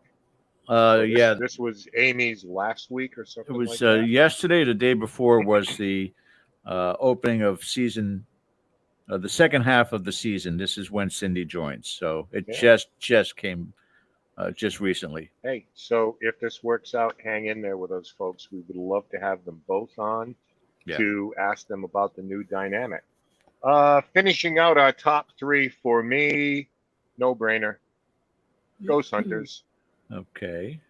This was Amy's last week or something. It was like that. Yesterday. The day before was the opening of season, the second half of the season. This is when Cindy joins. So it just came just recently. Hey, so if this works out, hang in there with us, folks. We would love to have them both on to ask them about the new dynamic. Finishing out our top 3 for me, no brainer. Ghost Hunters. Okay.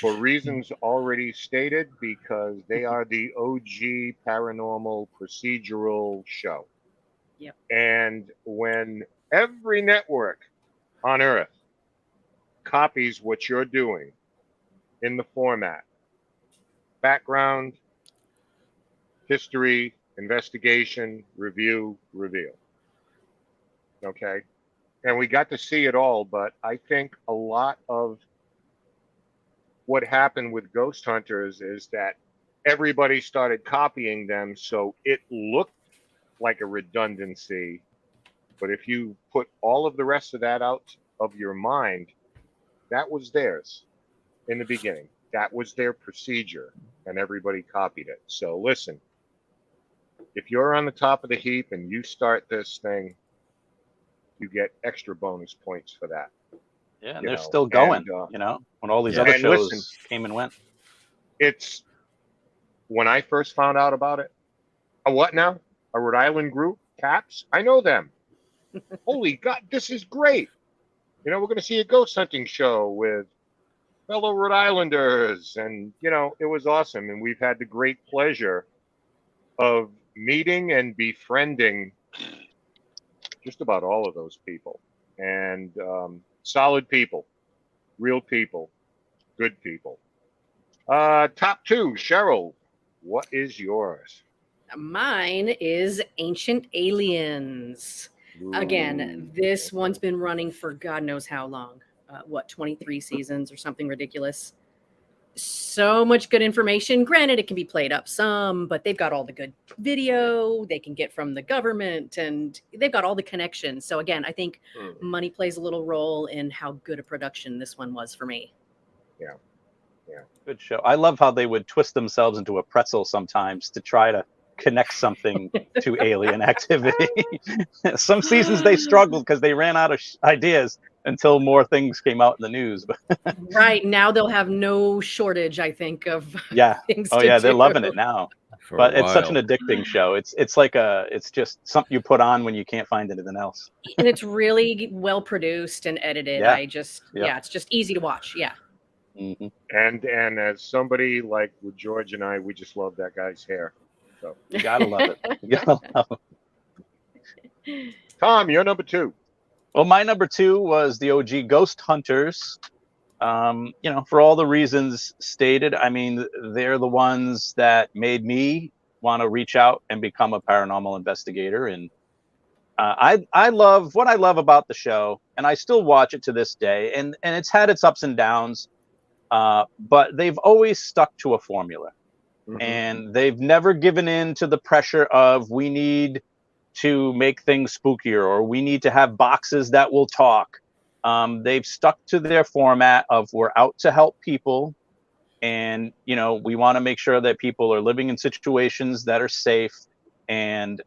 For reasons already stated, because they are the OG paranormal procedural show. Yep. And when every network on Earth copies what you're doing in the format, background, history, investigation, review, reveal. Okay. And we got to see it all, but I think a lot of what happened with Ghost Hunters is that everybody started copying them, so it looked like a redundancy. But if you put all of the rest of that out of your mind, that was theirs in the beginning. That was their procedure, and everybody copied it. So listen, if you're on the top of the heap and you start this thing, you get extra bonus points for that. Yeah, and You they're know, still going. and, When all these Yeah. other And shows listen, came and went. it's when I first found out about it. A what now? A Rhode Island group, Caps. I know them. Holy God, this is great. We're going to see a ghost hunting show with fellow Rhode Islanders, and it was awesome. And we've had the great pleasure of meeting and befriending just about all of those people, and solid people, real people, good people. Top two, Cheryl. What is yours? Mine is Ancient Aliens. Again, this one's been running for God knows how long. 23 seasons or something ridiculous. So much good information. Granted, it can be played up some, but they've got all the good video they can get from the government, and they've got all the connections. So again, I think money plays a little role in how good a production this one was for me. Yeah. Good show. I love how they would twist themselves into a pretzel sometimes to try to connect something to alien activity. Some seasons they struggled because they ran out of ideas until more things came out in the news. Right now they'll have no shortage, I think, of Yeah. things Oh to yeah, they're do. loving it now. For But a it's such an while. addicting show. It's just something you put on when you can't find anything else. And it's really well produced and edited. Yeah. It's just easy to watch. Yeah. Mm-hmm. And as somebody like with George and I, we just love that guy's hair. So You gotta love it. You gotta love it. Tom, you're number two. Well, my number two was the OG Ghost Hunters. For all the reasons stated, I mean, they're the ones that made me want to reach out and become a paranormal investigator. And I love what I love about the show, and I still watch it to this day. And it's had its ups and downs, but they've always stuck to a formula, and they've never given in to the pressure of we need to make things spookier or we need to have boxes that will talk. They've stuck to their format of we're out to help people, and we want to make sure that people are living in situations that are safe, and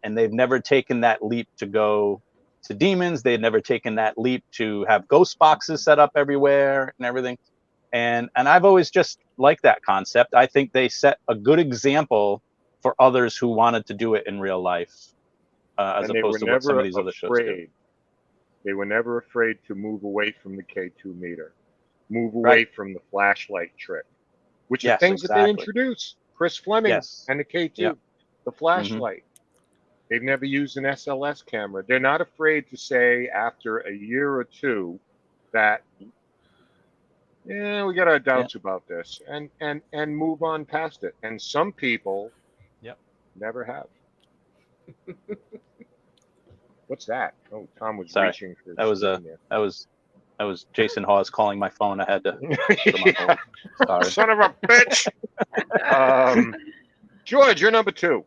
they've never taken that leap to go to demons. They've never taken that leap to have ghost boxes set up everywhere and everything. And I've always just liked that concept. I think they set a good example for others who wanted to do it in real life, as And they were opposed to what some never of these other shows do. afraid. They were never afraid to move away from the K2 meter, move away Right. from the flashlight trick, which are Yes, things that they exactly. introduced. Chris Fleming Yes. and the K2, Yep. the flashlight. They've never used an SLS camera. They're not afraid to say after a year or two that, we got our doubts about this, and move on past it. And some people Yep. never have. What's that? Oh, Tom was Sorry. reaching for That was something there. that was Jason Hawes calling my phone. I had to put him on hold. Sorry. Son of a bitch. George, you're number two.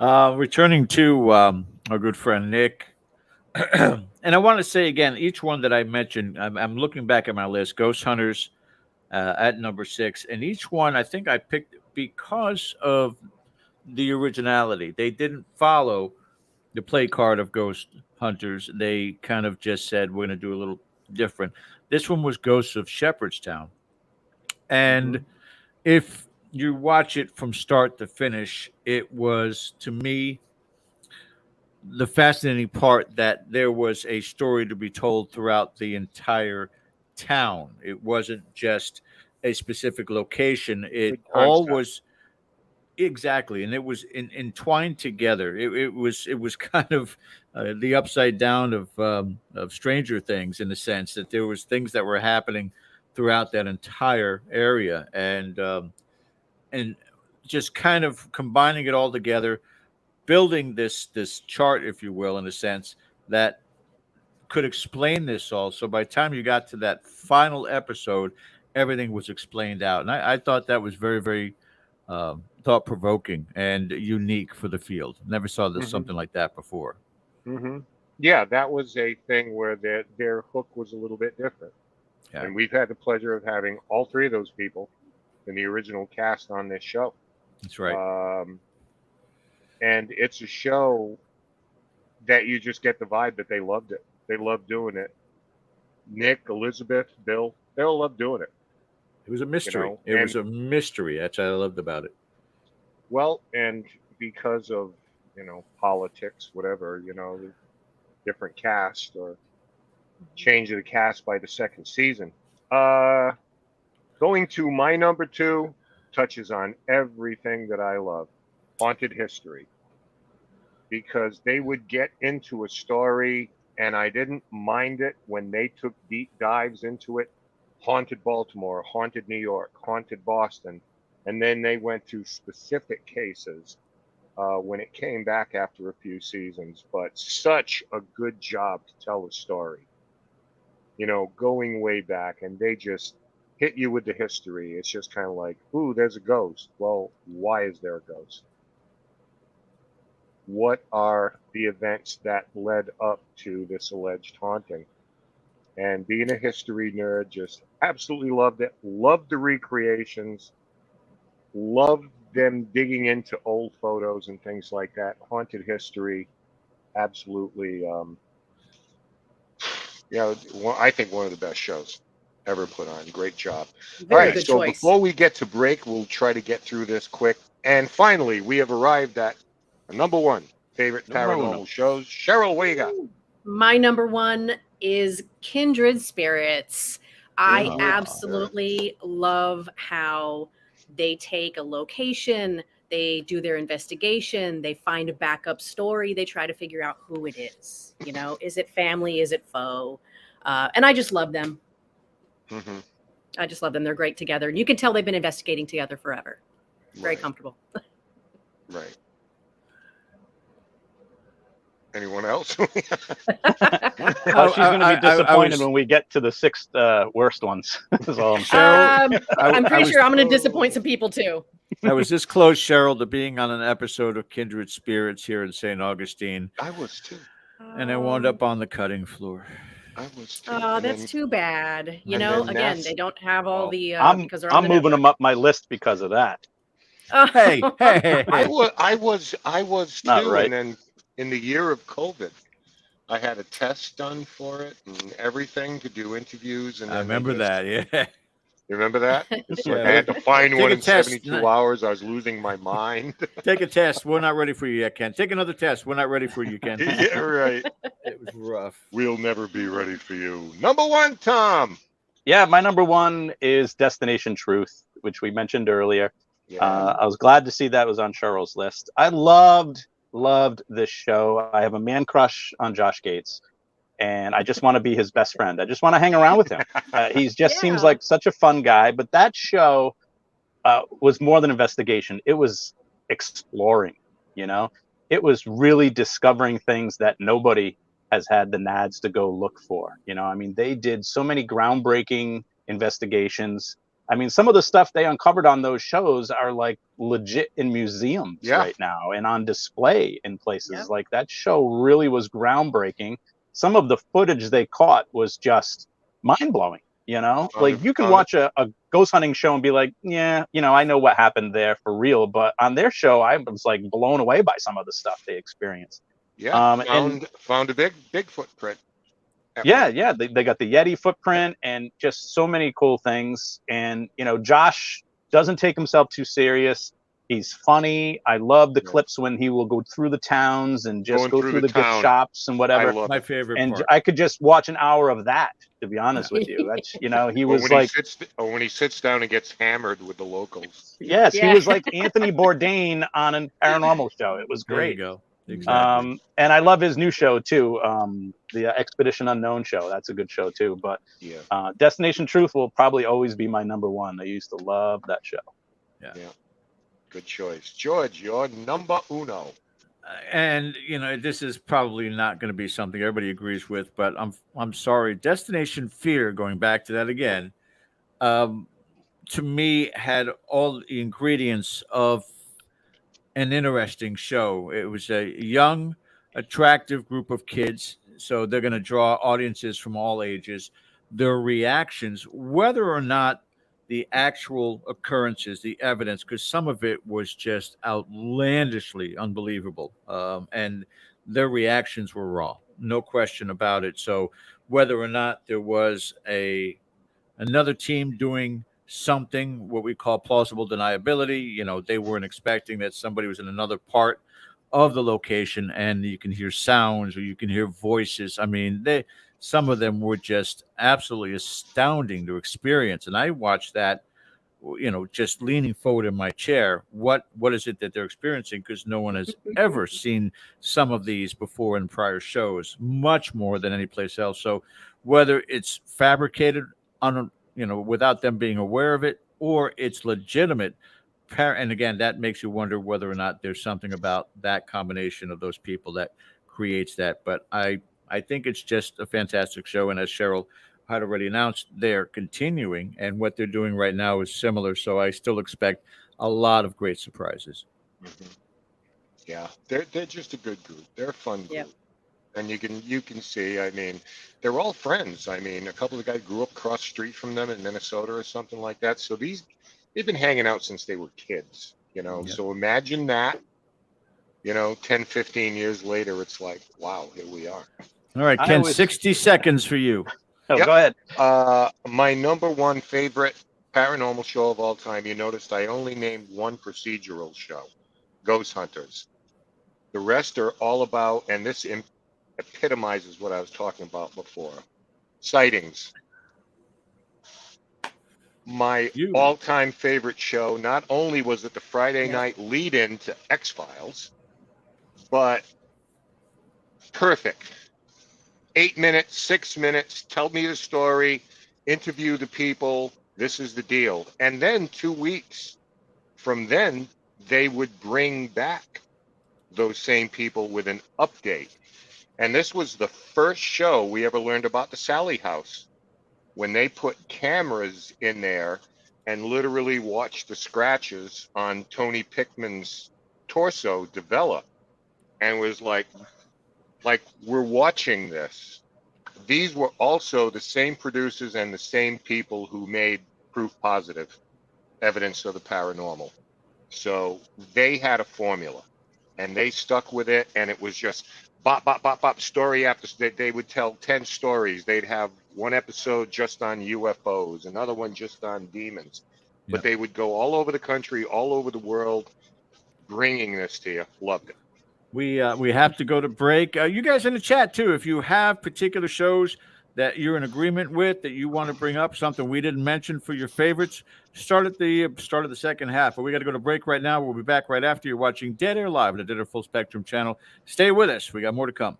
Returning to our good friend Nick, and I want to say again, each one that I mentioned, I'm looking back at my list. Ghost Hunters at number 6, and each one I think I picked because of the originality. They didn't follow the play card of Ghost Hunters. They kind of just said we're going to do a little different. This one was Ghosts of Shepherdstown, and if you watch it from start to finish, it was, to me, the fascinating part that there was a story to be told throughout the entire town. It wasn't just a specific location. It Good all concept. was exactly, and it was entwined together. It was kind of the upside down of Stranger Things, in the sense that there was things that were happening throughout that entire area, and just kind of combining it all together, building this chart, if you will, in a sense that could explain this all. So by the time you got to that final episode, everything was explained out, and I thought that was very, very thought provoking and unique for the field. Never saw this something like that before. Yeah, that was a thing where their hook was a little bit different. Yeah. And we've had the pleasure of having all three of those people in the original cast on this show. That's right. And it's a show that you just get the vibe that they loved it. They loved doing it. Nick, Elizabeth, Bill, they all loved doing it. It was a mystery. know, It was and a mystery. That's what I loved about it. well, and because of politics, whatever, the different cast or change of the cast by the second season. Going to my number two, touches on everything that I love, haunted history, because they would get into a story and I didn't mind it when they took deep dives into it. Haunted Baltimore, haunted New York, haunted Boston, and then they went to specific cases when it came back after a few seasons. But such a good job to tell a story, going way back, and they just hit you with the history. It's just kind of like, ooh, there's a ghost. Well, why is there a ghost? What are the events that led up to this alleged haunting? And being a history nerd, just absolutely loved it. Loved the recreations. Loved them digging into old photos and things like that. Haunted history, absolutely. I think one of the best shows ever put on. Great job. All Very right, good so choice. before we get to break, we'll try to get through this quick. And finally, we have arrived at number one favorite Number paranormal uno. shows. Cheryl, what you got? My number one is Kindred Spirits. I Kindred absolutely love how they take a location, they do their investigation, they find a backup story, they try to figure out who it is. Is it family? Is it foe? And I just love them. Mm-hmm. I just love them. They're great together. And you can tell they've been investigating together forever. Very Right. comfortable. Right. Anyone else? She's going to be disappointed when we get to the sixth worst ones. Is all I'm saying. Cheryl, I'm pretty sure I'm going to Oh. disappoint some people too. I was this close, Cheryl, to being on an episode of Kindred Spirits here in St. Augustine, I was too. and I wound up on the cutting floor. I was too. Oh, And that's then- too bad. and then Again, Nats- they don't have all well, the because they're on I'm the moving them network. up my list because of that. Oh. Hey, hey, I hey. was too. Not right. And then in the year of COVID, I had a test done for it and everything to do interviews. And I then they remember just- that. Yeah. You remember that? It's like Yeah, I had to find take one a in test. 72 hours. I was losing my mind. Take a test. We're not ready for you yet, Ken. Take another test. We're not ready for you, Ken. Yeah, right. It was rough. We'll never be ready for you. Number one, Tom. Yeah, my number one is Destination Truth, which we mentioned earlier. Yeah. I was glad to see that was on Cheryl's list. I loved this show. I have a man crush on Josh Gates, and I just want to be his best friend. I just want to hang around with him. He just seems Yeah. like such a fun guy. But that show was more than investigation. It was exploring, It was really discovering things that nobody has had the nads to go look for. They did so many groundbreaking investigations. Some of the stuff they uncovered on those shows are like legit in museums right now and on display in places. Yep. Like that show really was groundbreaking. Some of the footage they caught was just mind blowing. Like you can watch a ghost hunting show and be like, yeah, I know what happened there for real. But on their show, I was like blown away by some of the stuff they experienced. Yeah. Found a big footprint. Yeah. They got the Yeti footprint and just so many cool things. And, Josh doesn't take himself too serious. He's funny. I love the clips when he will go through the towns and just go through the gift shops and whatever. My favorite and part. I could just watch an hour of that, to be honest with you. That's, he was like, when he sits down and gets hammered with the locals. yes, Yeah. he was like Anthony Bourdain on a paranormal show. It was There great. you go. Exactly. And I love his new show too, the Expedition Unknown show. That's a good show too. But Destination Truth will probably always be my number one. I used to love that show. Yeah. Good choice. George, your number uno. And this is probably not going to be something everybody agrees with, but I'm sorry. Destination Fear, going back to that again, to me had all the ingredients of an interesting show. It was a young, attractive group of kids, so they're going to draw audiences from all ages. Their reactions, whether or not the actual occurrences, the evidence, because some of it was just outlandishly unbelievable. And their reactions were raw, no question about it. So whether or not there was another team doing something, what we call plausible deniability, they weren't expecting that somebody was in another part of the location, and you can hear sounds or you can hear voices. I mean, some of them were just absolutely astounding to experience. And I watched that, just leaning forward in my chair. What is it that they're experiencing? Because no one has ever seen some of these before in prior shows, much more than any place else. So whether it's fabricated on, without them being aware of it, or it's legitimate, and again, that makes you wonder whether or not there's something about that combination of those people that creates that. But I think it's just a fantastic show. And as Cheryl had already announced, they're continuing, and what they're doing right now is similar. So I still expect a lot of great surprises. Mm-hmm. Yeah, they're just a good group. They're a fun group. Yep. And you can see, I mean, they're all friends. I mean, a couple of guys grew up across the street from them in Minnesota or something like that. So they've been hanging out since they were kids, Yep. So imagine that, 10, 15 years later, it's like, wow, here we are. All right, Ken, 60 seconds for you. Oh, Yep. Go ahead. My number one favorite paranormal show of all time, you noticed I only named one procedural show, Ghost Hunters. The rest are all about, and this epitomizes what I was talking about before, sightings. My all-time favorite show, not only was it the Friday night lead-in to X-Files, but perfect. 8 minutes, 6 minutes, tell me the story, interview the people, this is the deal. And then 2 weeks from then, they would bring back those same people with an update. And this was the first show we ever learned about the Sally House, when they put cameras in there and literally watched the scratches on Tony Pickman's torso develop, and was like we're watching this. These were also the same producers and the same people who made Proof Positive, Evidence of the Paranormal. So they had a formula, and they stuck with it, and it was just bop, bop, bop, bop, story after. They would tell 10 stories. They'd have one episode just on UFOs, another one just on demons. But they would go all over the country, all over the world, bringing this to you. Loved it. We have to go to break. You guys in the chat too, if you have particular shows that you're in agreement with, that you want to bring up, something we didn't mention for your favorites, start at the start of the second half. But we got to go to break right now. We'll be back right after. You're watching Dead Air Live on the Dead Air Full Spectrum channel. Stay with us. We got more to come.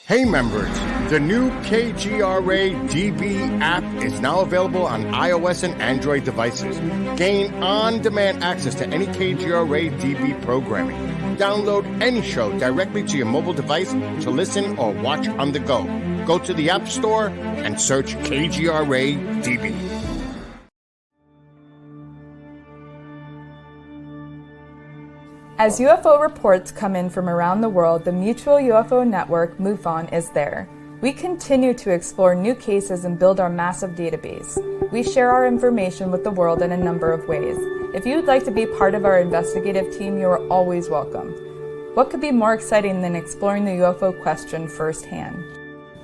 Hey members, the new KGRA DB app is now available on iOS and Android devices. Gain on-demand access to any KGRA DB programming. Download any show directly to your mobile device to listen or watch on the go. Go to the App Store and search KGRA DB. As UFO reports come in from around the world, the Mutual UFO Network, MUFON, is there. We continue to explore new cases and build our massive database. We share our information with the world in a number of ways. If you'd like to be part of our investigative team, you are always welcome. What could be more exciting than exploring the UFO question firsthand?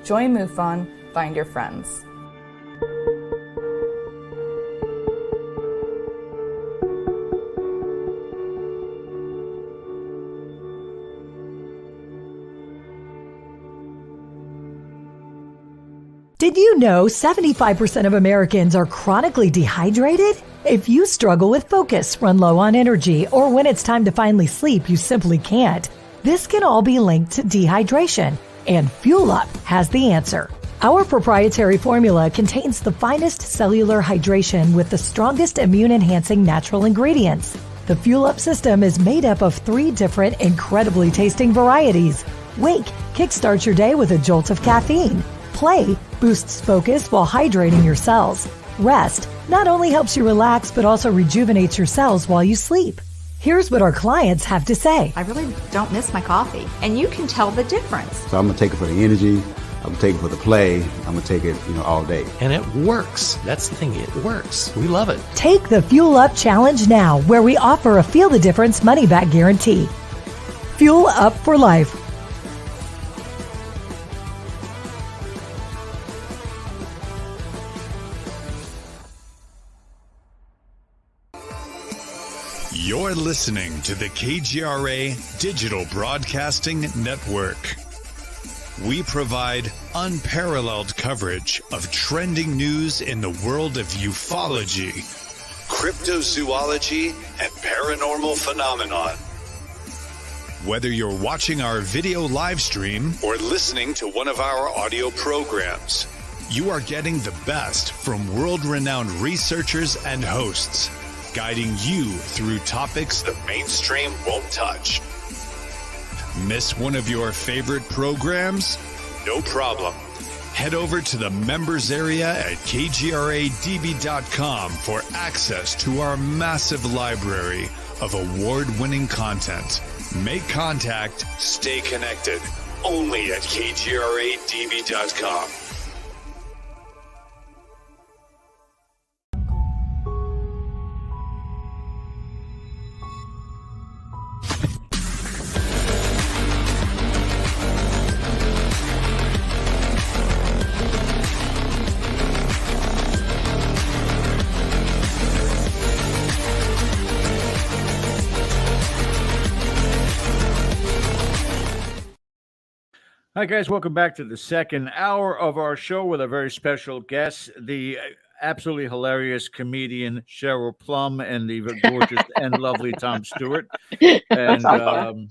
Join MUFON, find your friends. Did you know 75% of Americans are chronically dehydrated? If you struggle with focus, run low on energy, or when it's time to finally sleep, you simply can't, this can all be linked to dehydration, and Fuel Up has the answer. Our proprietary formula contains the finest cellular hydration with the strongest immune-enhancing natural ingredients. The Fuel Up system is made up of 3 different incredibly tasting varieties. Wake kickstarts your day with a jolt of caffeine. Play boosts focus while hydrating your cells. Rest not only helps you relax, but also rejuvenates your cells while you sleep. Here's what our clients have to say. I really don't miss my coffee, and you can tell the difference. So I'm gonna take it for the energy. I'm gonna take it for the play. I'm gonna take it, all day. And it works. That's the thing. It works. We love it. Take the Fuel Up Challenge now, where we offer a Feel the Difference money-back guarantee. Fuel Up for life. You're listening to the KGRA Digital Broadcasting Network. We provide unparalleled coverage of trending news in the world of ufology, cryptozoology, and paranormal phenomenon. Whether you're watching our video live stream or listening to one of our audio programs, you are getting the best from world-renowned researchers and hosts, guiding you through topics the mainstream won't touch. Miss one of your favorite programs? No problem. Head over to the members area at kgradb.com for access to our massive library of award-winning content. Make contact, stay connected, only at kgradb.com. Hi, guys. Welcome back to the second hour of our show with a very special guest, the absolutely hilarious comedian Cheryl Plum and the gorgeous and lovely Tom Stewart. And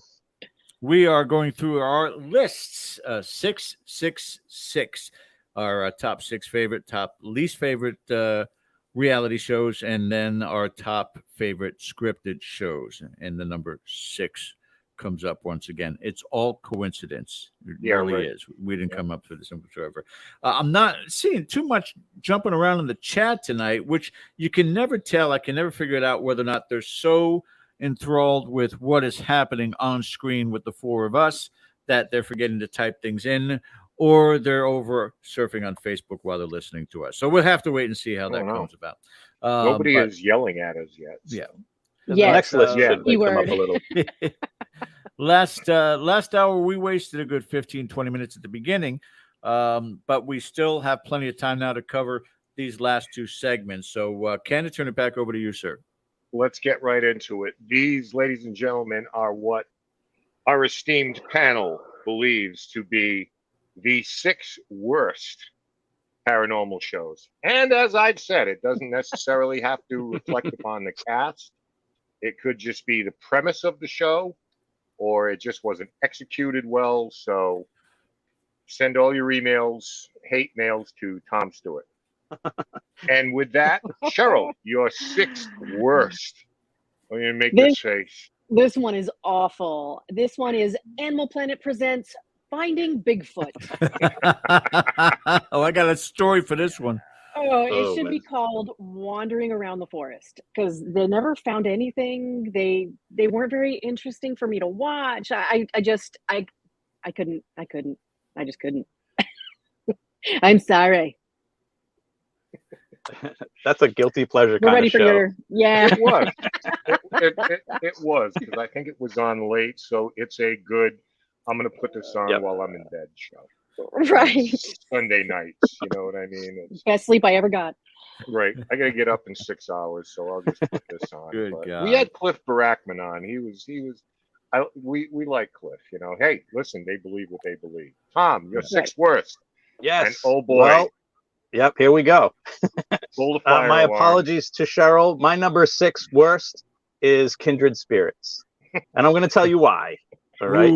we are going through our lists, 666, our top 6 favorite, top least favorite reality shows, and then our top favorite scripted shows. And the number 6 comes up once again. It's all coincidence. It really is. We didn't come up with this whatsoever. I'm not seeing too much jumping around in the chat tonight, which you can never tell. I can never figure it out whether or not they're so enthralled with what is happening on screen with the four of us that they're forgetting to type things in, or they're over surfing on Facebook while they're listening to us. So we'll have to wait and see how that comes about. Nobody is yelling at us yet. Yeah. The next list should wake them up a little. Last hour, we wasted a good 15, 20 minutes at the beginning, but we still have plenty of time now to cover these last 2 segments. So, Ken, I turn it back over to you, sir. Let's get right into it. These, ladies and gentlemen, are what our esteemed panel believes to be the 6 worst paranormal shows. And as I've said, it doesn't necessarily have to reflect upon the cast. It could just be the premise of the show, or it just wasn't executed well. So send all your emails, hate mails to Tom Stewart. And with that, Cheryl, your 6th worst. I'm going to make this face. This one is awful. This one is Animal Planet presents Finding Bigfoot. Oh, I got a story for this one. It should be called Wandering Around the Forest, because they never found anything. They weren't very interesting for me to watch. I just couldn't. I just couldn't. I'm sorry. That's a guilty pleasure We're kind ready of for show. It was. It was, because I think it was on late, so it's a good, I'm going to put this on while I'm in bed show. Right. Sunday nights, you know what I mean? It's, Best sleep I ever got. right. I got to get up in 6 hours, so I'll just put this on. Good But God. we had Cliff Barackman on. We like Cliff, Hey, listen, they believe what they believe. Tom, your 6th worst. Yes. And oh boy. Well, yep, here we go. Pull the fire my alarm. apologies to Cheryl. My number 6 worst is Kindred Spirits. And I'm going to tell you why. All right.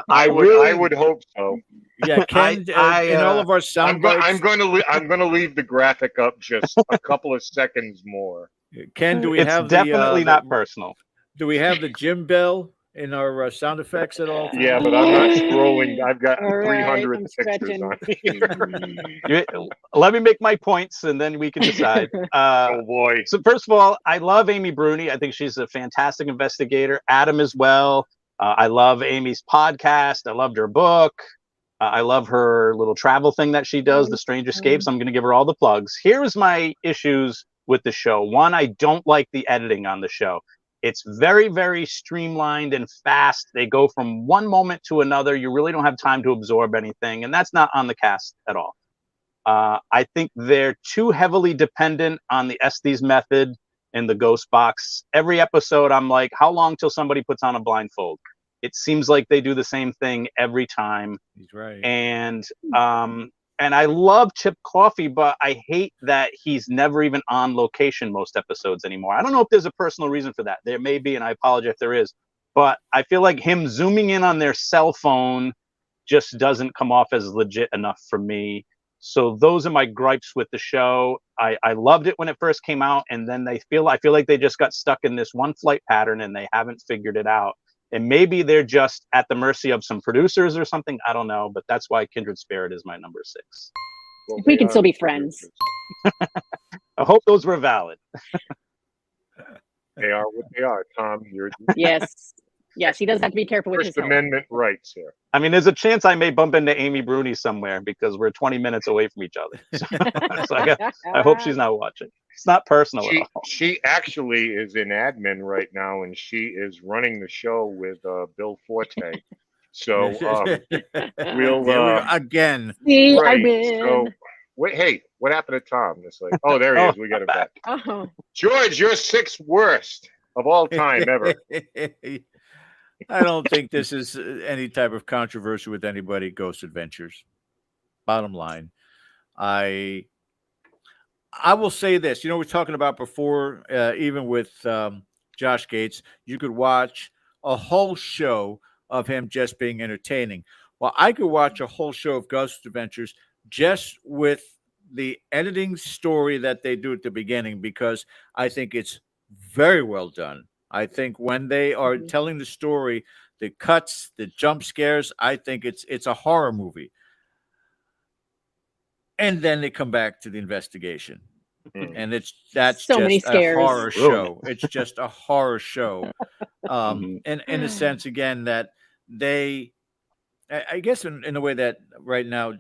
I would hope so. Yeah, Ken, in all of our sound bites. I'm going to leave the graphic up just a couple of seconds more. Ken, do we have definitely not personal. Do we have the gym bell in our sound effects at all? Yeah, but I'm not scrolling. I've got All right, 300 I'm pictures stretching. on here. Let me make my points, and then we can decide. Oh boy. So first of all, I love Amy Bruni. I think she's a fantastic investigator. Adam as well. I love Amy's podcast. I loved her book. I love her little travel thing that she does, The Strange Escapes. I'm going to give her all the plugs. Here's my issues with the show. One, I don't like the editing on the show. It's very, very streamlined and fast. They go from one moment to another. You really don't have time to absorb anything, and that's not on the cast at all. I think they're too heavily dependent on the Estes method in the ghost box. Every episode, I'm like, how long till somebody puts on a blindfold? It seems like they do the same thing every time. He's right. And I love Chip Coffey, but I hate that he's never even on location most episodes anymore. I don't know if there's a personal reason for that. There may be, and I apologize if there is. But I feel like him zooming in on their cell phone just doesn't come off as legit enough for me. So those are my gripes with the show. I loved it when it first came out, and then I feel like they just got stuck in this one flight pattern and they haven't figured it out. And maybe they're just at the mercy of some producers or something. I don't know, but that's why Kindred Spirit is my number 6. Well, We can they still are be the friends. producers. I hope those were valid. They are what they are, Tom. You're Yes. Yes, he does have to be careful with his First health. Amendment rights here. I mean, there's a chance I may bump into Amy Bruni somewhere because we're 20 minutes away from each other. So I hope she's not watching. It's not personal at all. She actually is in admin right now, and she is running the show with Bill Forte. So we'll again. See, right. I win. So wait, hey, what happened to Tom? It's like, oh, there he is. We got him back. Oh. George, you're 6th worst of all time ever. I don't think this is any type of controversy with anybody. Ghost Adventures. Bottom line, I will say this. We're talking about before, even with Josh Gates, you could watch a whole show of him just being entertaining. Well, I could watch a whole show of Ghost Adventures just with the editing story that they do at the beginning, because I think it's very well done. I think when they are telling the story, the cuts, the jump scares, I think it's a horror movie. And then they come back to the investigation. And that's So many just a scares. horror show. It's just a horror show. And in a sense, again, that I guess in a way that right now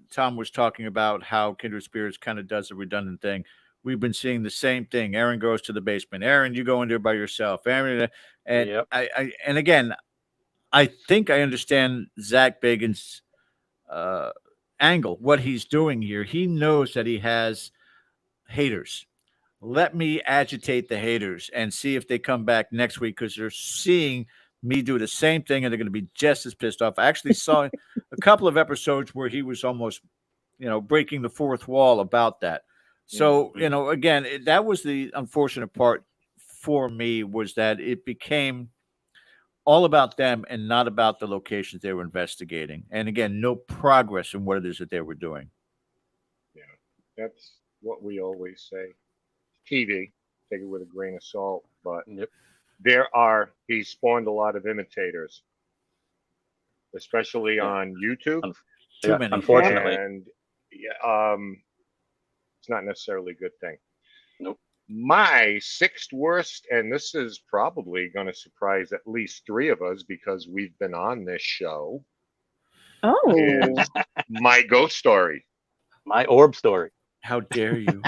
Tom was talking about how Kindred Spirits kind of does a redundant thing. We've been seeing the same thing. Aaron goes to the basement. Aaron, you go in there by yourself. Aaron, and Yep. and again, I think I understand Zach Bagan's angle. What he's doing here, he knows that he has haters. Let me agitate the haters and see if they come back next week, because they're seeing me do the same thing and they're going to be just as pissed off. I actually saw a couple of episodes where he was almost, breaking the fourth wall about that. So, again, that was the unfortunate part for me, was that it became all about them and not about the locations they were investigating. And again, no progress in what it is that they were doing. Yeah, that's what we always say. TV, take it with a grain of salt, but he spawned a lot of imitators, especially on YouTube. Too many, unfortunately. And it's not necessarily a good thing. Nope. My 6th worst, and this is probably going to surprise at least 3 of us because we've been on this show, is My Ghost Story. My orb story. How dare you?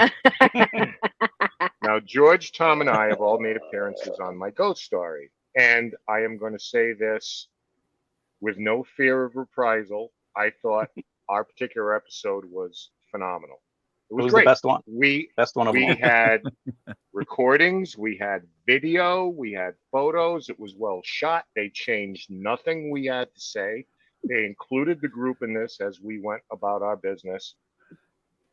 Now, George, Tom, and I have all made appearances on My Ghost Story. And I am going to say this with no fear of reprisal. I thought our particular episode was phenomenal. It was great. The best one. Best one of all. We had recordings, we had video, we had photos. It was well shot. They changed nothing we had to say. They included the group in this as we went about our business.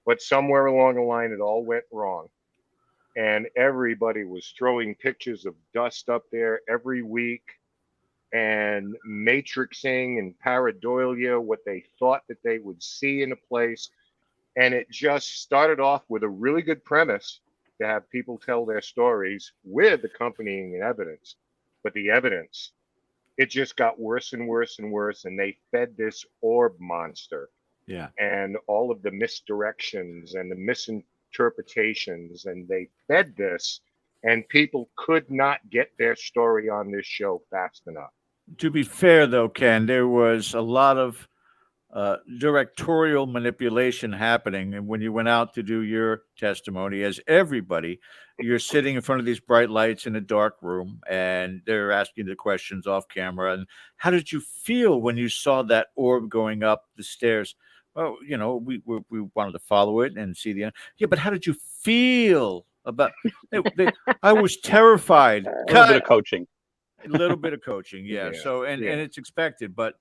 But somewhere along the line, it all went wrong. And everybody was throwing pictures of dust up there every week and matrixing and pareidolia, what they thought that they would see in a place. And it just started off with a really good premise to have people tell their stories with accompanying evidence. But the evidence it just got worse and worse and worse. And they fed this orb monster. Yeah. And all of the misdirections and the misinterpretations. And they fed this, and people could not get their story on this show fast enough. To be fair, though, Ken, there was a lot of directorial manipulation happening. And when you went out to do your testimony, as everybody, you're sitting in front of these bright lights in a dark room, and they're asking the questions off camera. And how did you feel when you saw that orb going up the stairs? Well, you know, we wanted to follow it and see the end. Yeah, but how did you feel about? I was terrified. A little bit of coaching. A little bit of coaching, yeah. Yeah. So and it's expected, but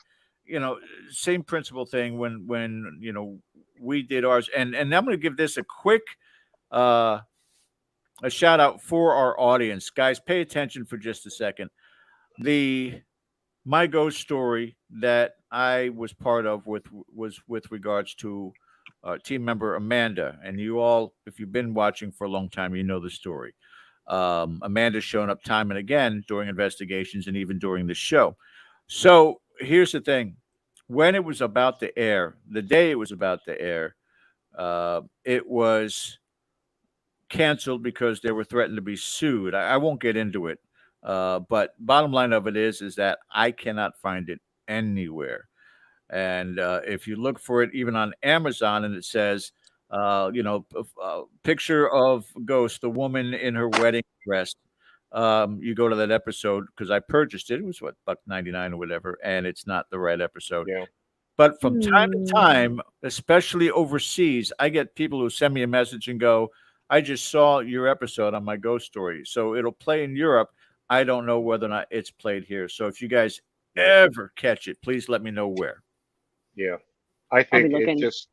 you know, same principle thing when you know we did ours, and I'm going to give this a quick a shout out for our audience, guys. Pay attention for just a second. My ghost story that I was part of was with regards to team member Amanda, and you all, if you've been watching for a long time, you know the story. Amanda's shown up time and again during investigations and even during the show. So here's the thing. When it was about to air, the day it was about to air, it was canceled because they were threatened to be sued. I won't get into it. But bottom line of it is that I cannot find it anywhere. And if you look for it even on Amazon and it says, picture of Ghost, the woman in her wedding dress. You go to that episode because I purchased it. It was $1.99 or whatever, and it's not the right episode. Yeah. But from time to time, especially overseas, I get people who send me a message and go, "I just saw your episode on my ghost story." So it'll play in Europe. I don't know whether or not it's played here. So if you guys ever catch it, please let me know where. Yeah, I think it just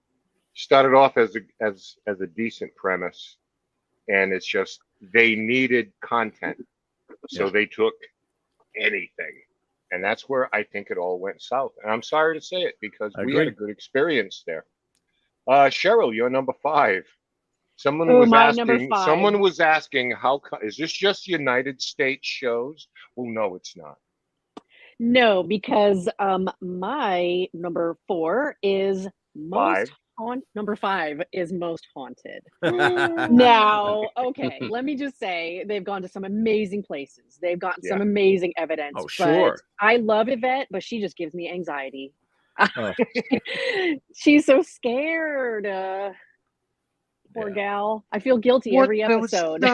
started off as a decent premise, and it's just they needed content, so they took anything, and that's where I think it all went south. And I'm sorry to say it because we had a good experience there. Cheryl, you're number 5. Someone was asking, how is this just United States shows? Well, no, it's not. No, because my number 4 is number 5 is most haunted. Now, okay, let me just say they've gone to some amazing places. They've gotten some amazing evidence. Oh, sure. But I love Yvette, but she just gives me anxiety. Oh. She's so scared. Poor gal. I feel guilty every episode.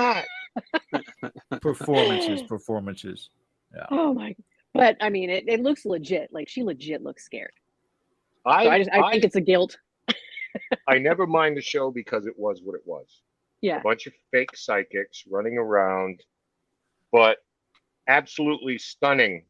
Performances. Yeah. Oh my. But I mean, it looks legit. Like she legit looks scared. I think it's a guilt. I never mind the show because it was what it was. Yeah. A bunch of fake psychics running around, but absolutely stunning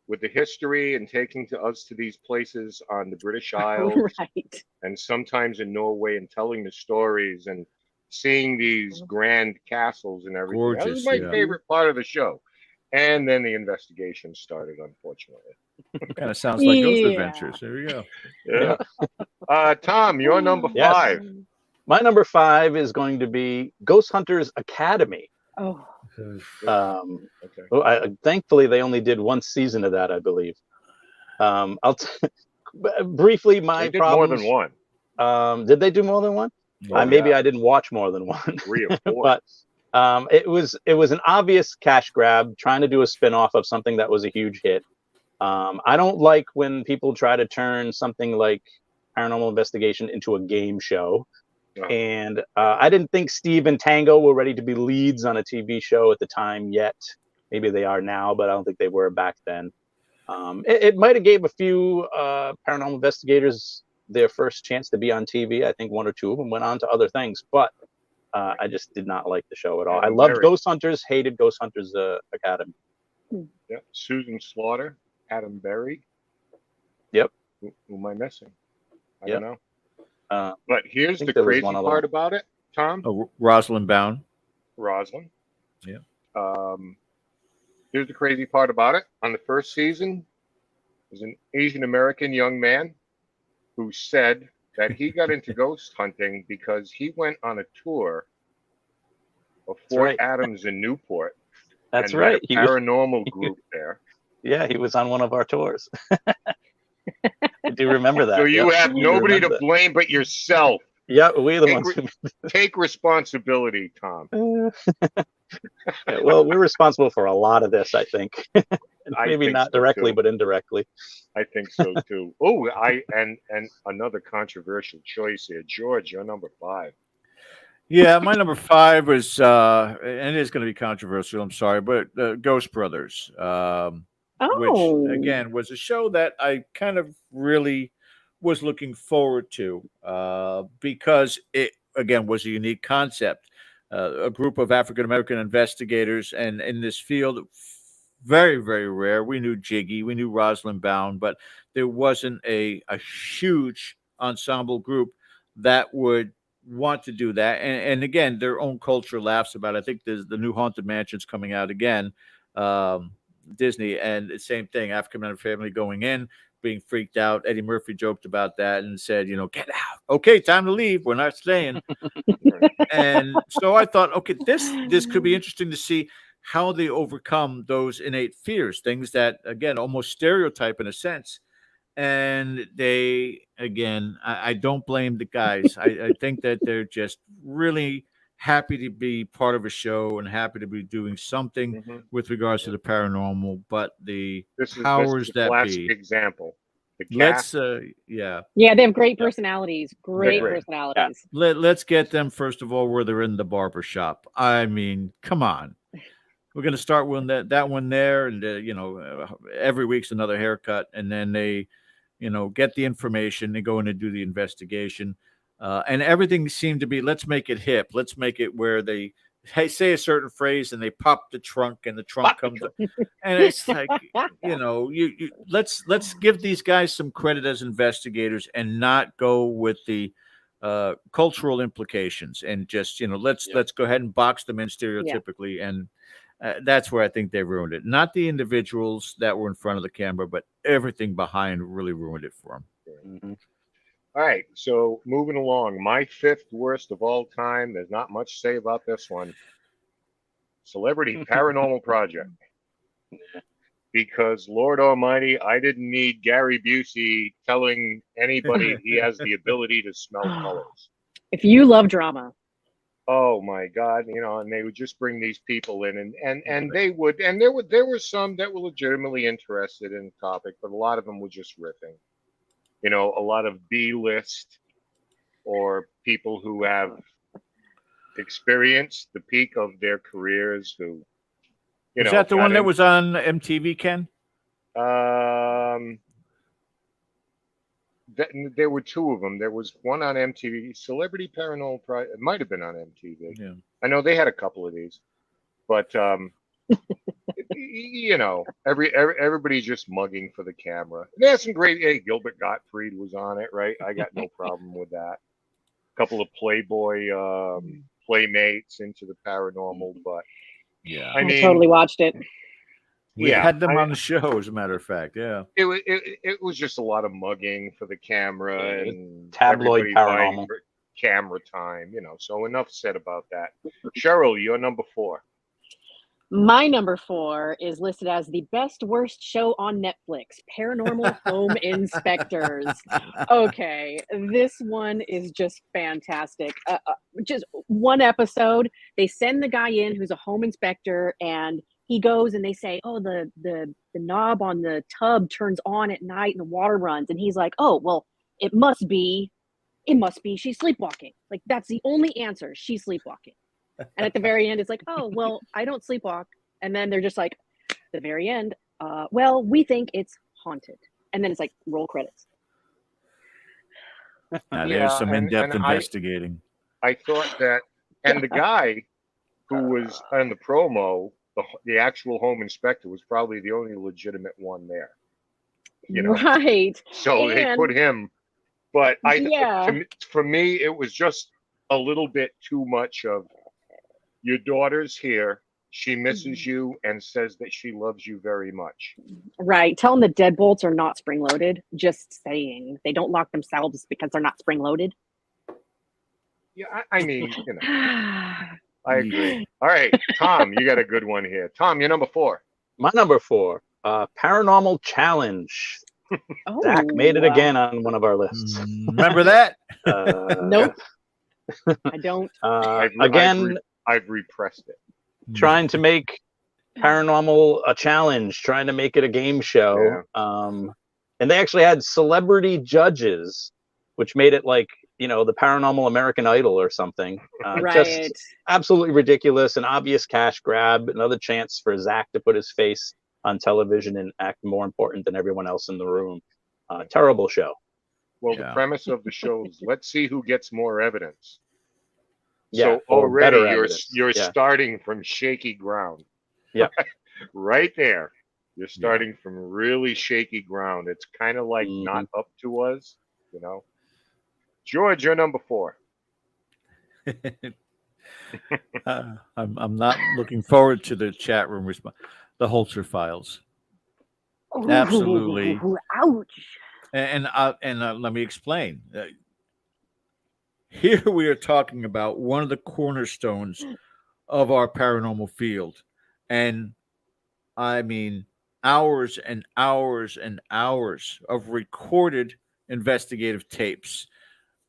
with the history and taking us to these places on the British Isles right. and sometimes in Norway and telling the stories and seeing these grand castles and everything. Gorgeous, that was my favorite part of the show. And then the investigation started, unfortunately. Kind of sounds like Ghost Adventures. There we go. Yeah. Tom, you're number 5. My number 5 is going to be Ghost Hunters Academy. Oh. Thankfully, they only did 1 season of that, I believe. Briefly, my they did problems. More than 1. Did they do more than 1? Maybe I didn't watch more than 1. 3 or 4. But it was an obvious cash grab, trying to do a spin-off of something that was a huge hit. I don't like when people try to turn something like Paranormal Investigation into a game show. And I didn't think Steve and Tango were ready to be leads on a TV show at the time yet. Maybe they are now, but I don't think they were back then. It might have gave a few paranormal investigators their first chance to be on TV. I think 1 or 2 of them went on to other things, but I just did not like the show at all. I loved Ghost Hunters, hated Ghost Hunters Academy. Yeah, Susan Slaughter, Adam Berry. Yep. Who am I missing? I don't know. But here's the crazy part about it, Tom. Rosalind Bound. Rosalind. Yeah. Here's the crazy part about it. On the first season, there's an Asian American young man who said that he got into ghost hunting because he went on a tour of Fort Adams in Newport. That's right. He had a paranormal group there. Yeah, he was on one of our tours. I do remember that. So you Yep, have I do nobody to remember that. blame but yourself. Yeah, we're the Take, ones. take responsibility, Tom. Yeah, well, we're responsible for a lot of this, I think. I Maybe think not so, directly, too. but indirectly. I think so too. Oh, and another controversial choice here, George. You're number 5. Yeah, my number 5 was, and it is going to be controversial. I'm sorry, but Ghost Brothers, which Oh. again was a show that I kind of really was looking forward to because it again was a unique concept. A group of African American investigators, and in this field, very very rare. We knew Jiggy, we knew Rosalind Bound, but there wasn't a huge ensemble group that would want to do that. And again, their own culture laughs about it. I think there's the new Haunted Mansion's coming out again, Disney, and the same thing. African American family going in, being freaked out. Eddie Murphy joked about that and said, get out. Okay, time to leave. We're not staying. And so I thought, okay, this could be interesting to see how they overcome those innate fears, things that again almost stereotype in a sense. And they again, I don't blame the guys. I think that they're just really happy to be part of a show and happy to be doing something with regards to the paranormal. But the This is powers a that classic be, example. The let's cast. yeah. Yeah, they have great personalities. Great Agree. personalities. Let's get them first of all where they're in the barber shop. I mean, come on. We're going to start with that one there, and every week's another haircut, and then they, get the information. They go in and do the investigation, and everything seemed to be. Let's make it hip. Let's make it where they say a certain phrase and they pop the trunk, and the trunk comes up, and it's like you let's give these guys some credit as investigators and not go with the cultural implications, and just let's go ahead and box them in stereotypically. And that's where I think they ruined it. Not the individuals that were in front of the camera, but everything behind really ruined it for them. All right, so moving along, my 5th worst of all time. There's not much to say about this one. Celebrity Paranormal Project. Because Lord Almighty, I didn't need Gary Busey telling anybody he has the ability to smell colors. If you love drama. Oh my God, and they would just bring these people in, and they would, and there were some that were legitimately interested in the topic, but a lot of them were just riffing. A lot of B-list or people who have experienced the peak of their careers, who is that the one that was on MTV, Ken? There were 2 of them. There was one on MTV, Celebrity Paranormal Project. It might have been on MTV. Yeah. I know they had a couple of these, but everybody's just mugging for the camera. They had some great. Hey, Gilbert Gottfried was on it, right? I got no problem with that. A couple of Playboy playmates into the paranormal, but yeah, I mean, totally watched it. We had them on the show, as a matter of fact. Yeah, it was just a lot of mugging for the camera and tabloid paranormal camera time. So enough said about that. Cheryl, you're number 4. My number 4 is listed as the best worst show on Netflix, Paranormal Home Inspectors. Okay, this one is just fantastic. Just one episode, they send the guy in who's a home inspector, and he goes and they say, oh, the knob on the tub turns on at night and the water runs. And he's like, oh, well, it must be she's sleepwalking. Like, that's the only answer. She's sleepwalking. And at the very end, it's like, oh, well, I don't sleepwalk. And then they're just like, the very end, well, we think it's haunted. And then it's like, roll credits. Now, there's some in-depth investigating. I thought that, and the guy who was on the promo, the actual home inspector, was probably the only legitimate one there. Right. So they put him. But for me, it was just a little bit too much of, your daughter's here. She misses you and says that she loves you very much. Right. Tell them the deadbolts are not spring loaded. Just saying. They don't lock themselves because they're not spring loaded. Yeah, I mean, I agree. All right, Tom, you got a good one here. Tom, you're number 4. My number 4. Paranormal Challenge. Oh, Zach made it again on one of our lists. Remember that? Nope. I don't. Again, I've repressed it. trying to make Paranormal a challenge, trying to make it a game show. And they actually had celebrity judges, which made it like, you know, the Paranormal American Idol or something. Right. Just absolutely ridiculous, an obvious cash grab, another chance for Zach to put his face on television and act more important than everyone else in the room. Terrible show. Well, the premise of the show is let's see who gets more evidence. Yeah, So or already better evidence. you're Yeah. starting from shaky ground. Yeah. Right there. You're starting from really shaky ground. It's kind of like not up to us, you know. George, you're number 4. I'm not looking forward to the chat room response. The Holzer Files. Absolutely. Ouch. And let me explain. Here we are talking about one of the cornerstones of our paranormal field. And I mean, hours and hours and hours of recorded investigative tapes,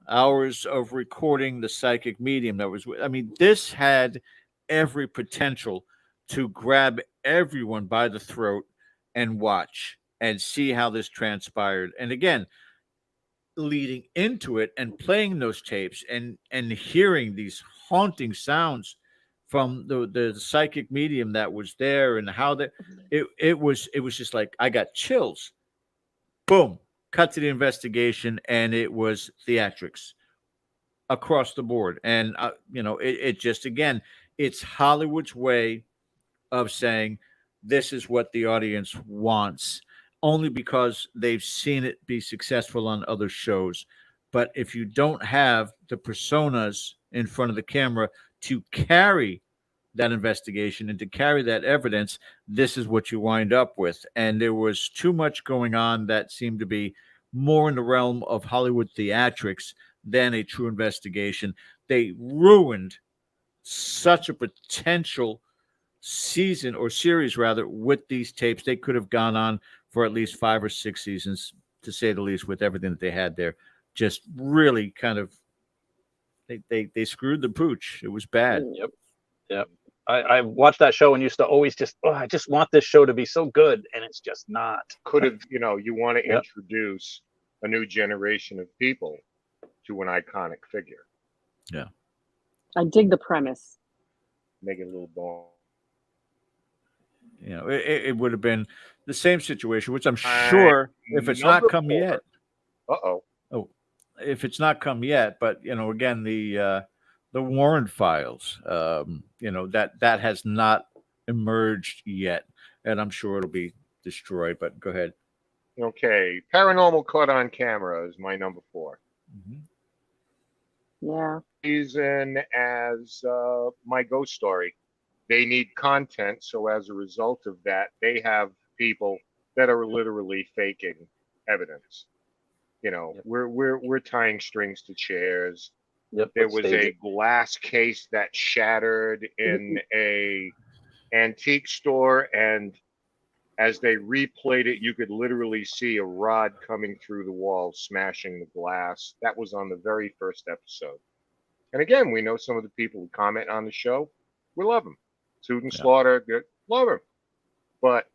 hours of recording the psychic medium that was, I mean, this had every potential to grab everyone by the throat and watch and see how this transpired. And again, leading into it and playing those tapes and hearing these haunting sounds from the psychic medium that was there and how that it was just like I got chills. Boom, cut to the investigation, and it was theatrics across the board. And you know, it just, again, it's Hollywood's way of saying this is what the audience wants, only because they've seen it be successful on other shows. But if you don't have the personas in front of the camera to carry that investigation and to carry that evidence, this is what you wind up with. And there was too much going on that seemed to be more in the realm of Hollywood theatrics than a true investigation. They ruined such a potential season, or series rather, with these tapes. They could have gone on for at least 5 or 6 seasons, to say the least, with everything that they had there. Just really kind of, they screwed the pooch. It was bad. Yep. I watched that show and used to always just, I just want this show to be so good, and it's just not. Could have, you know, you want to introduce a new generation of people to an iconic figure. Yeah. I dig the premise. Make it a little boring. You know, it would have been the same situation, which I'm sure, if it's not come yet. Oh, if it's not come yet, but you know, again, the Warren Files, you know, that has not emerged yet, and I'm sure it'll be destroyed. But go ahead. Okay, Paranormal Caught on Camera is my number 4. Yeah. Season as my ghost story. They need content, so as a result of that, they have people that are literally faking evidence. You know, we're tying strings to chairs. There was a glass case that shattered in a antique store, and as they replayed it, you could literally see a rod coming through the wall, smashing the glass. That was on the very first episode. And again, we know some of the people who comment on the show. We love them. Susan Slaughter, good, love her. But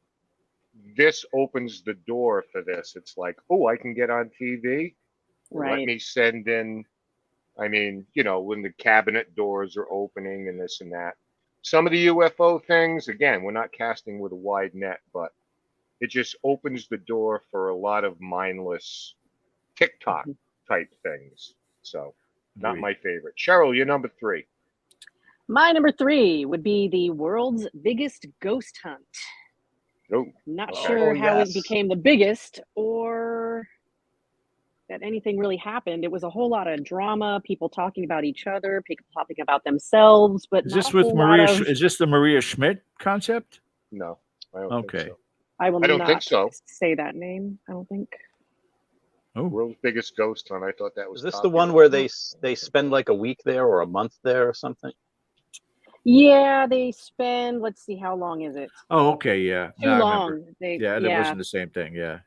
this opens the door for this. It's like, oh, I can get on TV. Right. Let me send in. I mean, you know, when the cabinet doors are opening and this and that. Some of the UFO things, again, we're not casting with a wide net, but it just opens the door for a lot of mindless TikTok type things. So, not my favorite. Cheryl, you're number 3. My number 3 would be the world's biggest ghost hunt. Oh, Not sure how it became the biggest or that anything really happened. It was a whole lot of drama, people talking about each other, people talking about themselves, but Is not this a with whole Maria? lot of... Is this the Maria Schmidt concept? No, I don't think so. I will don't not think so. say that name. I don't think. Oh, world's biggest ghost hunt. I thought that was. Is this the one where they spend like a week there or a month there or something? Yeah, they spend. Let's see, how long is it? Oh, okay, yeah. Too Now I long. remember. They Yeah, that wasn't the same thing. Yeah.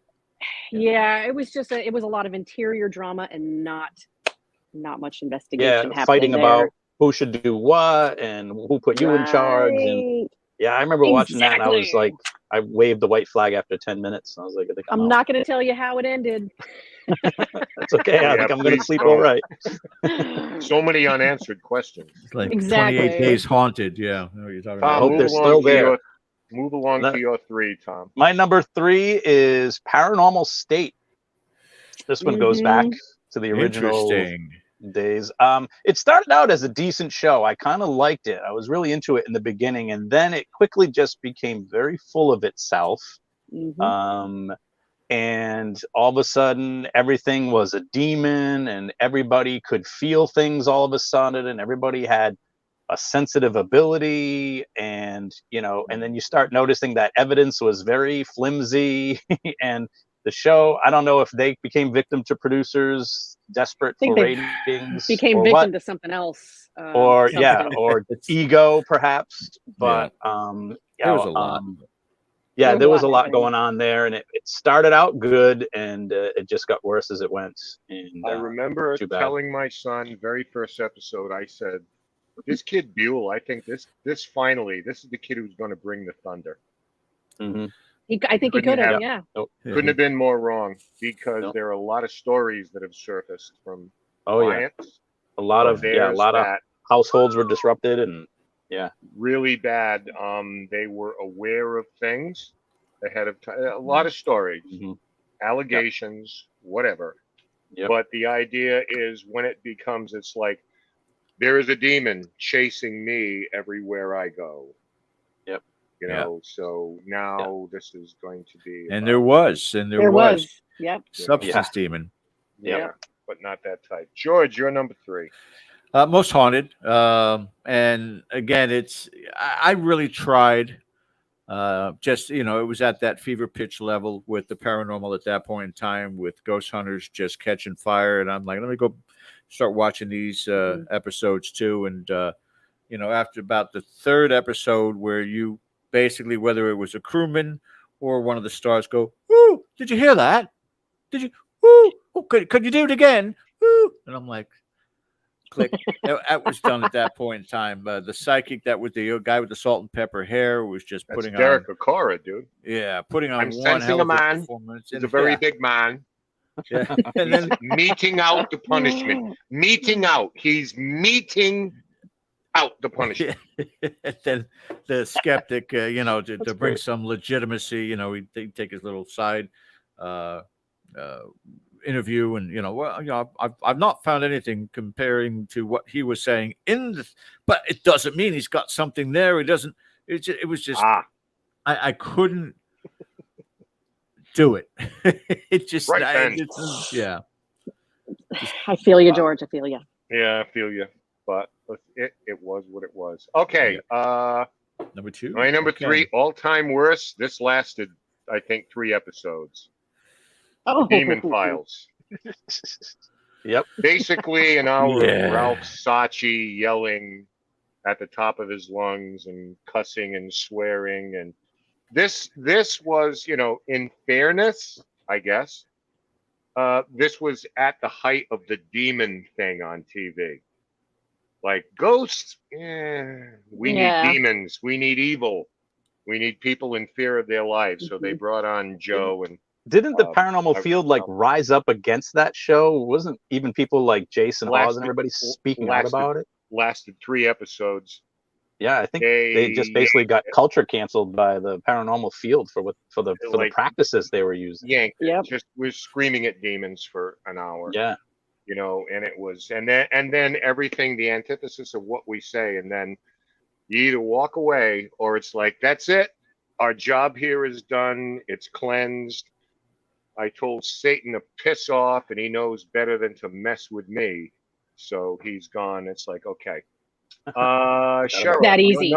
yeah. It was just it was a lot of interior drama and not much Yeah, investigation happening fighting there. about who should do what and who put you in charge. And Right. yeah, I remember watching that, and I was Exactly. like, I waved the white flag after 10 minutes. I was like, I think I'm I'm out. not going to tell you how it ended. That's okay. I Yeah, think I'm going to please sleep all don't. right. So many unanswered questions. It's like 28 Exactly. Days Haunted. Yeah. I know what you're talking I Tom, about. hope move they're along still to there. your 3, Tom. My number 3 is Paranormal State. This one goes back to the original Interesting. days. It started out as a decent show. I kind of liked it. I was really into it in the beginning, and then it quickly just became very full of itself. And all of a sudden, everything was a demon, and everybody could feel things all of a sudden, and everybody had a sensitive ability, and and then you start noticing that evidence was very flimsy. And the show, I don't know if they became victim to producers desperate I think for they ratings became or victim what, to something else. or Substance. or ego perhaps. But there was a lot. yeah, there was a lot happening. going on there, and it started out good, and it just got worse as it went. And I remember too bad. telling my son, very first episode, I said, this kid Buell, I think this is the kid who's going to bring the thunder. I think he could have, yeah. Couldn't have been more wrong, because there are a lot of stories that have surfaced from clients. A lot of households were disrupted, and really bad. They were aware of things ahead of time. A lot of stories, allegations, whatever. But the idea is, when it becomes, it's like, there is a demon chasing me everywhere I go. You know, so now this is going to be. And there was. Yep. Substance demon. Yeah, but not that type. George, you're number 3. Most haunted. And again, I really tried. Just, it was at that fever pitch level with the paranormal at that point in time, with Ghost Hunters just catching fire. And I'm like, let me go start watching these episodes too. And, after about the 3rd episode, where you basically, whether it was a crewman or one of the stars, go, "Woo, did you hear that? Did you, woo, oh, could you do it again? Woo." And I'm like, click. That was done at that point in time. The psychic, that was the guy with the salt and pepper hair, was just putting Derek on. Okora, dude. Yeah, putting on I'm one sensing hell a of a man. performance. He's a very big man. Yeah. And then meting out the punishment. Meting out. He's meting out the punishment. And then the skeptic, to bring some legitimacy, he'd take his little side interview, and I've not found anything comparing to what he was saying but it doesn't mean he's got something there. He doesn't. It was just I couldn't do it. It just yeah. I feel you, George. I feel you. Yeah, I feel you. But it was what it was. Okay. Number 2. My number 3, all-time worst. This lasted, I think, 3 episodes. Demon Files. Yep. Basically an hour of Ralph Saatchi yelling at the top of his lungs and cussing and swearing. And this was, in fairness, I guess, this was at the height of the demon thing on TV. Like, ghosts, we need demons. We need evil. We need people in fear of their lives. So they brought on Joe and. Didn't the paranormal field rise up against that show? Wasn't even people like Jason Hawes and everybody speaking out about it? Lasted 3 episodes. Yeah, I think they just basically got culture canceled by the paranormal field for the practices they were using. Just was screaming at demons for an hour. Yeah, and it was, and then everything, the antithesis of what we say, and then you either walk away or it's like, that's it. Our job here is done. It's cleansed. I told Satan to piss off, and he knows better than to mess with me. So he's gone. It's like, okay. Cheryl, that easy.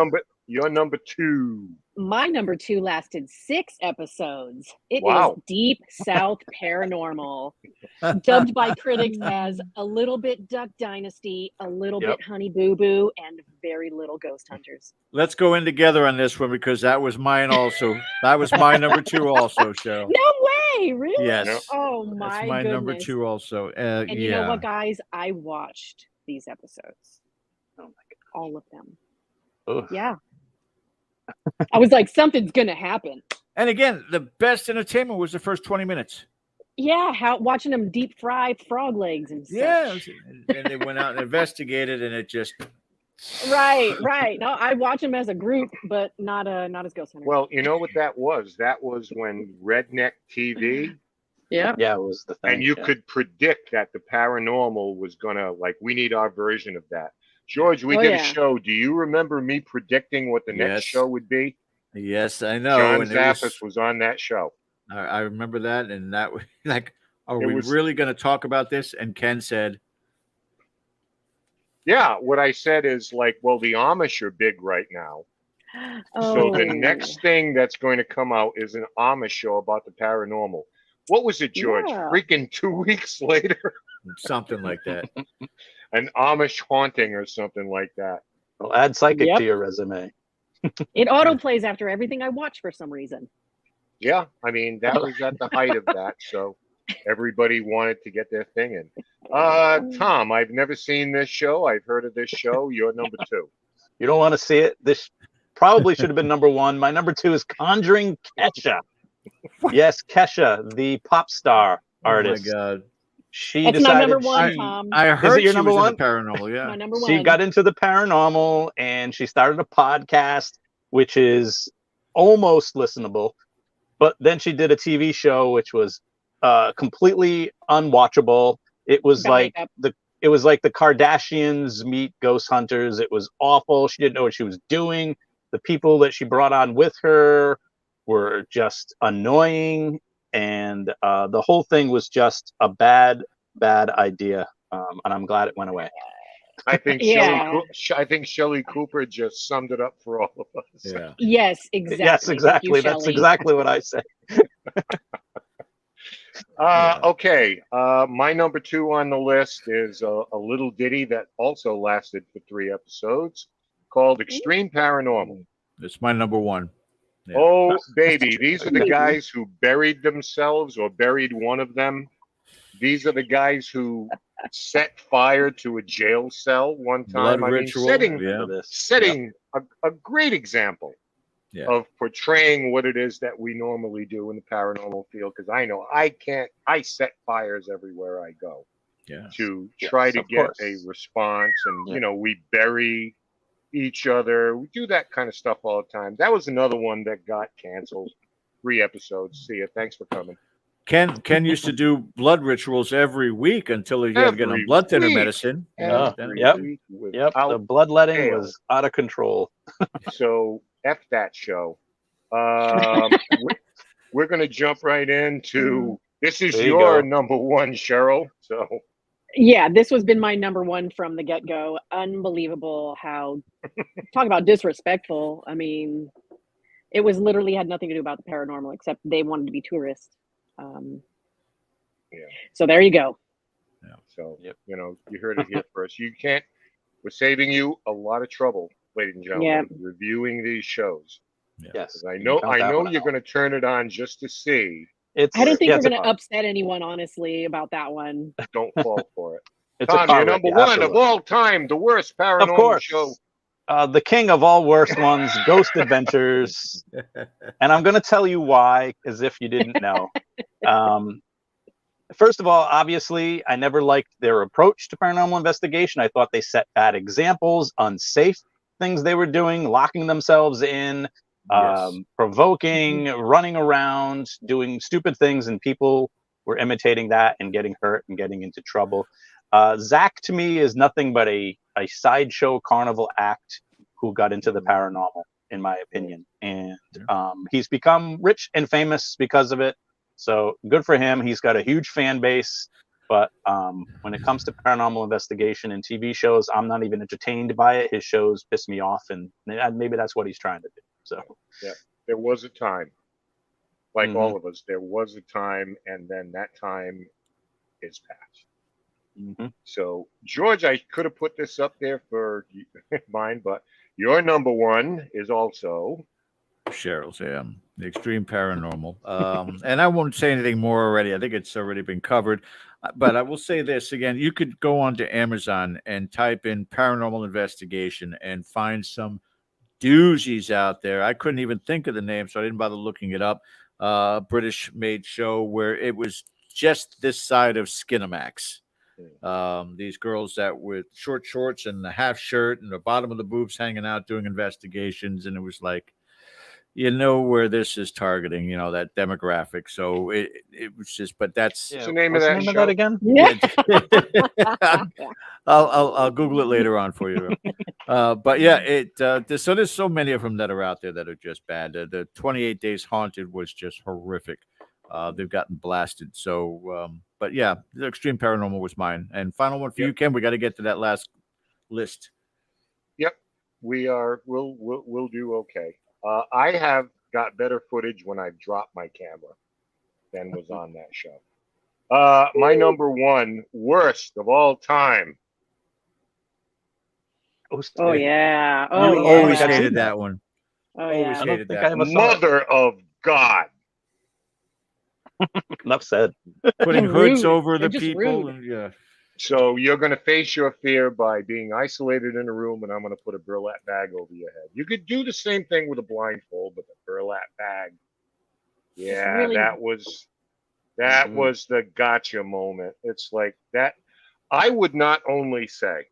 Your number 2. My number 2 lasted 6 episodes. It Wow. is Deep South Paranormal, dubbed by critics as a little bit Duck Dynasty, a little bit Honey Boo Boo, and very little Ghost Hunters. Let's go in together on this one because that was mine also. That was my number 2 also, Cheryl. No way, really? Yes. Oh my That's my goodness. number 2 also. And you know what, guys? I watched these episodes. Oh my god. All of them. Ugh. Yeah. I was like, something's gonna happen. And again, the best entertainment was the first 20 minutes. Yeah, watching them deep fry frog legs and stuff. Yeah, and they went out and investigated, and it just Right. No, I watch them as a group, but not as Ghost Hunters. Well, you know what that was? That was when Redneck TV. Yeah, it was the thing. And you could predict that the paranormal was gonna, like, we need our version of that. George, we did a show. Do you remember me predicting what the next show would be? Yes, I know. John and Zappis was on that show. I remember that, and that was like, are we really going to talk about this? And Ken said, yeah, what I said is like, well, the Amish are big right now. So the next thing that's going to come out is an Amish show about the paranormal. What was it, George? Yeah. Freaking 2 weeks later? Something like that. An Amish haunting or something like that. Well, add psychic to your resume. It auto plays after everything I watch for some reason. Yeah, I mean, that was at the height of that. So everybody wanted to get their thing in. Tom, I've never seen this show. I've heard of this show. You're number 2. You don't want to see it? This probably should have been number 1. My number 2 is Conjuring Kesha. Yes, Kesha, the pop star artist. Oh my God. She That's decided my number 1, Tom. I heard your she number was 1? in the paranormal, yeah. My number 1. She got into the paranormal and she started a podcast, which is almost listenable. But then she did a TV show, which was completely unwatchable. It was like the Kardashians meet ghost hunters. It was awful. She didn't know what she was doing. The people that she brought on with her were just annoying. And the whole thing was just a bad idea, and I'm glad it went away. I think Shelley Cooper just summed it up for all of us. Yeah. Yes, exactly. Yes, exactly. You, That's Shelley. exactly what I said. Okay. My number 2 on the list is a little ditty that also lasted for 3 episodes called Extreme Paranormal. It's my number 1. Yeah. Oh, baby. These are the guys who buried themselves or buried one of them. These are the guys who set fire to a jail cell one time. Blood ritual. Setting a great example of portraying what it is that we normally do in the paranormal field. Because I know I set fires everywhere I go to try to get a response. And, we bury each other. We do that kind of stuff all the time. That was another one that got canceled. 3 episodes. See ya. Thanks for coming. Ken used to do blood rituals every week until he had to get on blood thinner medicine. Yep. The bloodletting was out of control. So F that show. We're going to jump right into this is your number 1, Cheryl. So yeah, this has been my number 1 from the get-go. Unbelievable how talk about disrespectful. I mean, it was literally had nothing to do about the paranormal except they wanted to be tourists. So there you go. Yeah. So you heard it here first. We're saving you a lot of trouble, ladies and gentlemen, reviewing these shows. Yes. I know you're going to turn it on just to see. I don't think we're going to upset anyone, honestly, about that one. Don't fall for it. Tom, you're number 1 of all time, the worst paranormal show. The king of all worst ones, Ghost Adventures. And I'm going to tell you why, as if you didn't know. First of all, obviously, I never liked their approach to paranormal investigation. I thought they set bad examples, unsafe things they were doing, locking themselves in, provoking, running around, doing stupid things, and people were imitating that and getting hurt and getting into trouble. Zach, to me, is nothing but a sideshow carnival act who got into the paranormal, in my opinion. And he's become rich and famous because of it. So good for him. He's got a huge fan base. But when it comes to paranormal investigation and TV shows, I'm not even entertained by it. His shows piss me off, and maybe that's what he's trying to do. So yeah, there was a time, like all of us, there was a time, and then that time is past. So, George, I could have put this up there for mine, but your number one is also Cheryl's, the extreme paranormal. And I won't say anything more already. I think it's already been covered. But I will say this again: you could go onto Amazon and type in paranormal investigation and find some doozies out there. I couldn't even think of the name, so I didn't bother looking it up. British-made show where it was just this side of Skinamax. These girls that with short shorts and the half shirt and the bottom of the boobs hanging out doing investigations, and it was like, you know where this is targeting, you know, that demographic. So it was just, but that's what's the name of what's the that name of show? that again? Yeah. I'll Google it later on for you. But yeah, so there's so many of them that are out there that are just bad. The 28 Days Haunted was just horrific. They've gotten blasted. So, but yeah, the Extreme Paranormal was mine. And final one for you, Ken. We got to get to that last list. Yep, we are. We'll do okay. I have got better footage when I've dropped my camera than was on that show. My number one worst of all time. Oh yeah. You Oh yeah. always hated that one. Oh Always yeah. hated that one. Mother of God. Enough said. Putting hoods over the They're just people. rude. And, yeah. So you're going to face your fear by being isolated in a room, and I'm going to put a burlap bag over your head. You could do the same thing with a blindfold, but the burlap bag, yeah, really- that was the gotcha moment. It's like that. I would not only say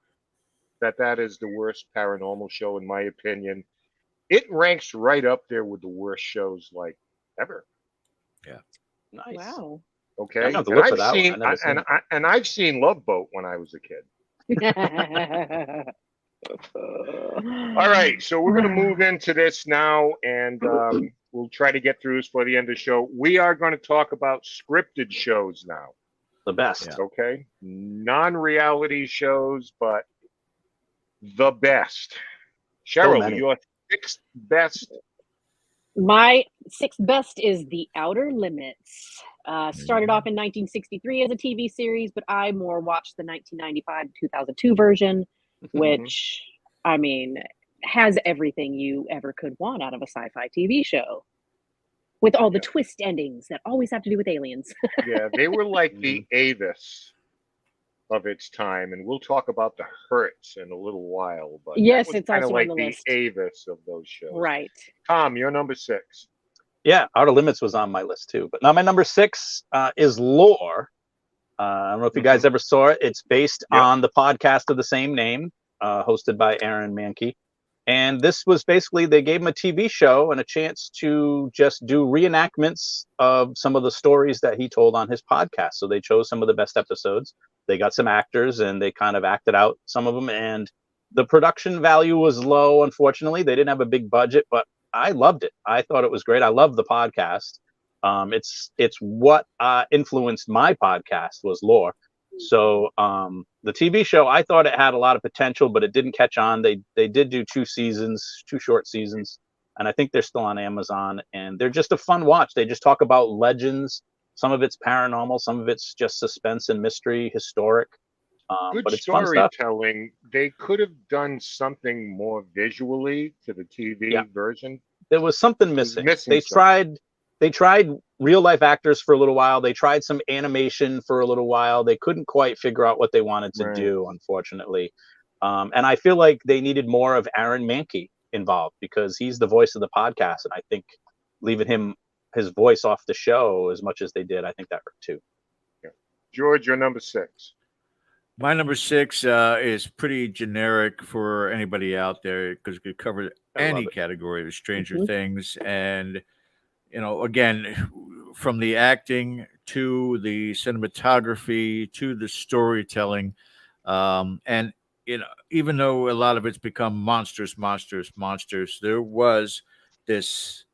that is the worst paranormal show in my opinion. It ranks right up there with the worst shows like ever. Yeah. Nice. Wow. Okay. I'm gonna have to And look for I've that one. seen I've never seen it. and I've seen Love Boat when I was a kid. All right, so we're going to move into this now, and we'll try to get through this by the end of the show. We are going to talk about scripted shows now. The best. Okay, non-reality shows, but the best. Cheryl, many. your sixth best. My sixth best is The Outer Limits. Started off in 1963 as a TV series, but I more watched the 1995 to 2002 version, which, I mean, has everything you ever could want out of a sci-fi TV show, with all the twist endings that always have to do with aliens. Yeah, they were like the Avis of its time, and we'll talk about the Hertz in a little while. But yes, that was it's kind of also like on the the list. Avis of those shows. Right. Tom, you're number 6. Yeah, Outer Limits was on my list too. But now my number 6 is Lore. I don't know if you guys ever saw it. It's based on the podcast of the same name, hosted by Aaron Mankey. And this was basically, they gave him a TV show and a chance to just do reenactments of some of the stories that he told on his podcast. So they chose some of the best episodes. They got some actors and they kind of acted out some of them. And the production value was low, unfortunately. They didn't have a big budget, but I loved it. I thought it was great. I love the podcast. It's what influenced my podcast was Lore. So the TV show, I thought it had a lot of potential, but it didn't catch on. They did do 2 seasons, 2 short seasons, and I think they're still on Amazon. And they're just a fun watch. They just talk about legends. Some of it's paranormal, some of it's just suspense and mystery, historic. Good but it's fun stuff. storytelling. They could have done something more visually to the TV version. There was something missing. Missing They tried real life actors for a little while. They tried some animation for a little while. They couldn't quite figure out what they wanted to do, unfortunately. And I feel like they needed more of Aaron Mankey involved because he's the voice of the podcast. And I think leaving his voice off the show as much as they did, I think that hurt too. Yeah. George, you're number 6. My number 6 is pretty generic for anybody out there because it could cover any category of Stranger Things. And, you know, again, from the acting to the cinematography to the storytelling. And, you know, even though a lot of it's become monsters, there was this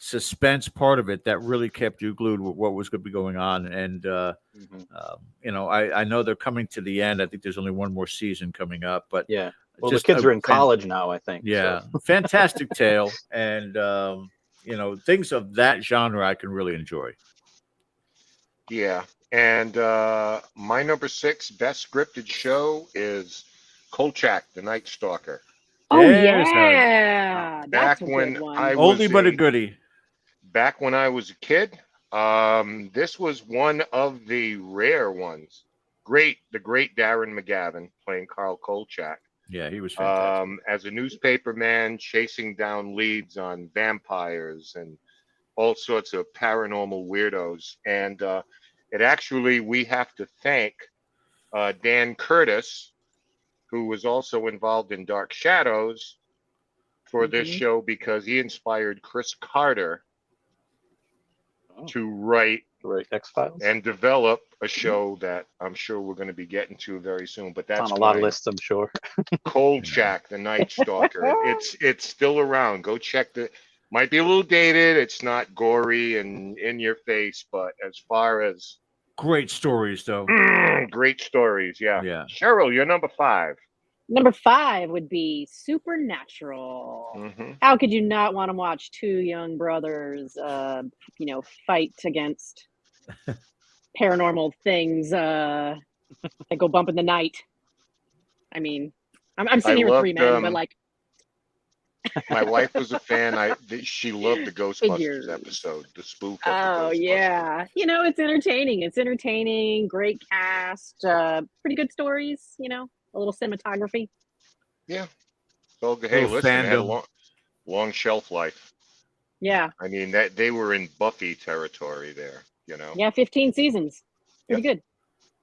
suspense part of it that really kept you glued with what was going to be going on. And I know they're coming to the end. I think there's only one more season coming up, but yeah. Well, just the kids are in college now, I think. Yeah, so. fantastic tale, and things of that genre I can really enjoy. Yeah. And my number 6 best scripted show is Kolchak, the Night Stalker. Oh There's yeah, Back that's a when good one. I was Oldie but a goodie. back when I was a kid, this was one of the rare ones. The great Darren McGavin playing Carl Kolchak. Yeah, he was fantastic. As a newspaper man chasing down leads on vampires and all sorts of paranormal weirdos. And we have to thank Dan Curtis, who was also involved in Dark Shadows, for this show, because he inspired Chris Carter to write X-Files and develop a show that I'm sure we're going to be getting to very soon. But that's on a lot of lists, I'm sure. Kolchak, the Night Stalker. It's still around. Go check might be a little dated. It's not gory and in your face, but as far as great stories, though. Great stories, yeah. Yeah. Cheryl, you're number 5. Number 5 would be Supernatural. How could you not want to watch two young brothers, fight against paranormal things that go bump in the night? I mean, I'm sitting here with 3 men, but like, my wife was a fan. She loved the Ghostbusters episode, the spoof of the Ghostbusters. Yeah, it's entertaining. It's entertaining. Great cast, pretty good stories. A little cinematography. Yeah. So hey, listen, it had a long shelf life. Yeah. I mean that they were in Buffy territory there. Yeah, 15 seasons. Pretty good.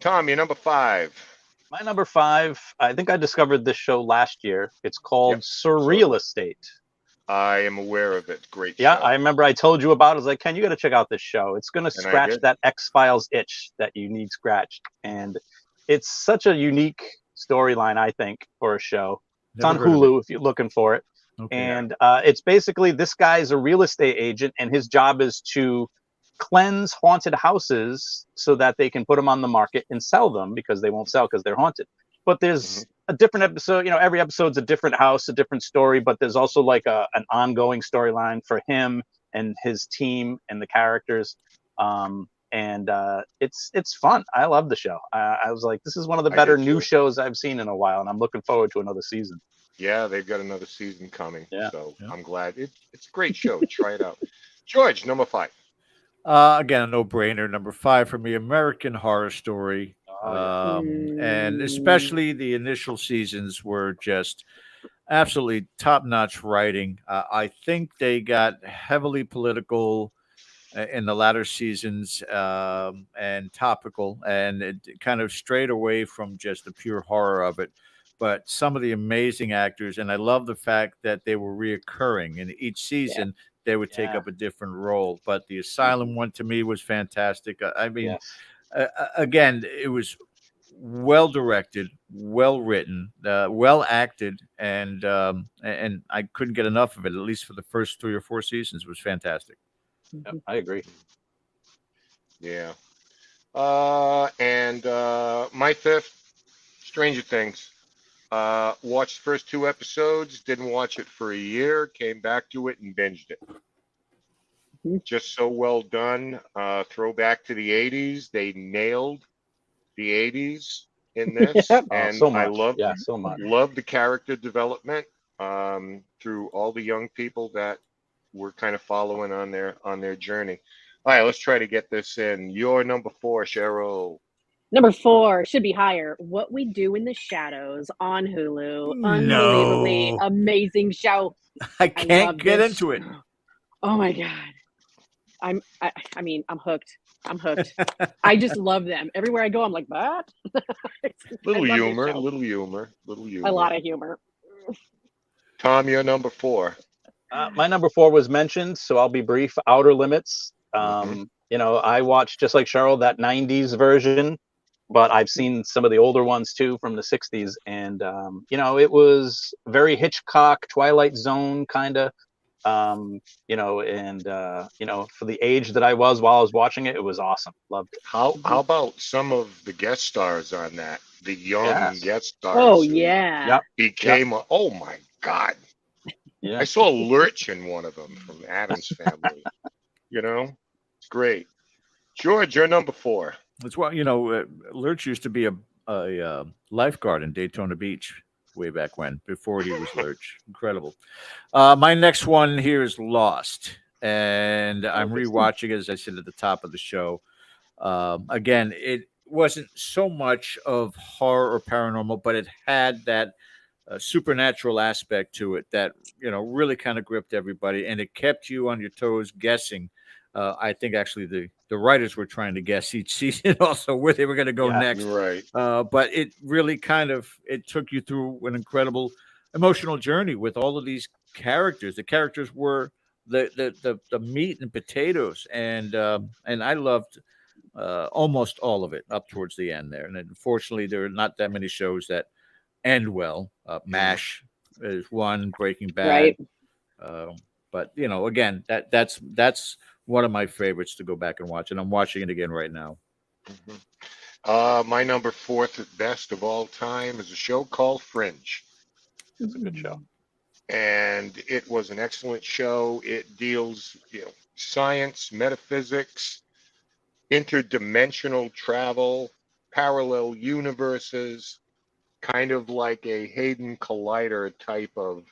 Tom, you're number 5. My number 5, I think I discovered this show last year. It's called Surreal Estate. I am aware of it. Great show. Yeah, I remember I told you about it. I was like, Ken, you got to check out this show. It's going to scratch that X-Files itch that you need scratched. And it's such a unique storyline, I think, for a show. It's on Hulu if you're looking for it. Okay. And it's basically this guy's a real estate agent, and his job is to cleanse haunted houses so that they can put them on the market and sell them, because they won't sell because they're haunted. But there's a different episode, every episode's a different house, a different story, but there's also like an ongoing storyline for him and his team and the characters. It's fun. I love the show. I was like, this is one of the better new shows I've seen in a while, and I'm looking forward to another season. Yeah, they've got another season coming. Yeah. So I'm glad. It's a great show. Try it out. George, number 5. Again, a no-brainer. Number 5 for me, American Horror Story. And especially the initial seasons were just absolutely top-notch writing. I think they got heavily political in the latter seasons and topical, and it kind of strayed away from just the pure horror of it. But some of the amazing actors, and I love the fact that they were reoccurring in each season. Yeah. They would take up a different role. But the Asylum one to me was fantastic. I mean, again, it was well directed, well written, well acted, and I couldn't get enough of it. At least for the first 3 or 4 seasons, it was fantastic. Yep, I agree. Yeah. And my 5th, Stranger Things. Watched the first 2 episodes, didn't watch it for a year, came back to it and binged it. Just so well done. Throwback to the 80s. They nailed the 80s in this. And so much. I loved, so much. Loved the character development through all the young people that were kind of following on their journey. All right, let's try to get this in. Your number 4, Cheryl. Number 4 should be higher. What We Do in the Shadows on Hulu. Unbelievably amazing show. I can't get into it. Oh my god. I'm hooked. I'm hooked. I just love them. Everywhere I go, I'm like, what? Little humor. A lot of humor. Tom, your number 4. My number 4 was mentioned, so I'll be brief. Outer Limits. I watched, just like Cheryl, that 90s version, but I've seen some of the older ones too from the 60s. And, it was very Hitchcock, Twilight Zone kind of You know, and you know, for the age that I was while I was watching it, it was awesome. Loved it. How about some of the guest stars on that? The young Yes. guest Oh stars who yeah. Yep. became, oh my God. Yeah. I saw Lurch in one of them from Adam's Family. You know, it's great. George, you're number 4. That's why, you know, Lurch used to be a lifeguard in Daytona Beach way back when, before he was Lurch. Incredible. My next one here is Lost, and I'm rewatching it, as I said at the top of the show. Again, it wasn't so much of horror or paranormal, but it had that supernatural aspect to it that, you know, really kind of gripped everybody, and it kept you on your toes guessing. I think actually the writers were trying to guess each season also where they were going to go next. Right. But it really it took you through an incredible emotional journey with all of these characters. The characters were the meat and potatoes, and I loved almost all of it up towards the end there. And unfortunately, there are not that many shows that end well. MASH is one, Breaking Bad. Right. But you know, again, that's one of my favorites to go back and watch, and I'm watching it again right now. My number 4th best of all time is a show called Fringe. It's a good show. And it was an excellent show. It deals, you know, science, metaphysics, interdimensional travel, parallel universes, kind of like a Hayden Collider type of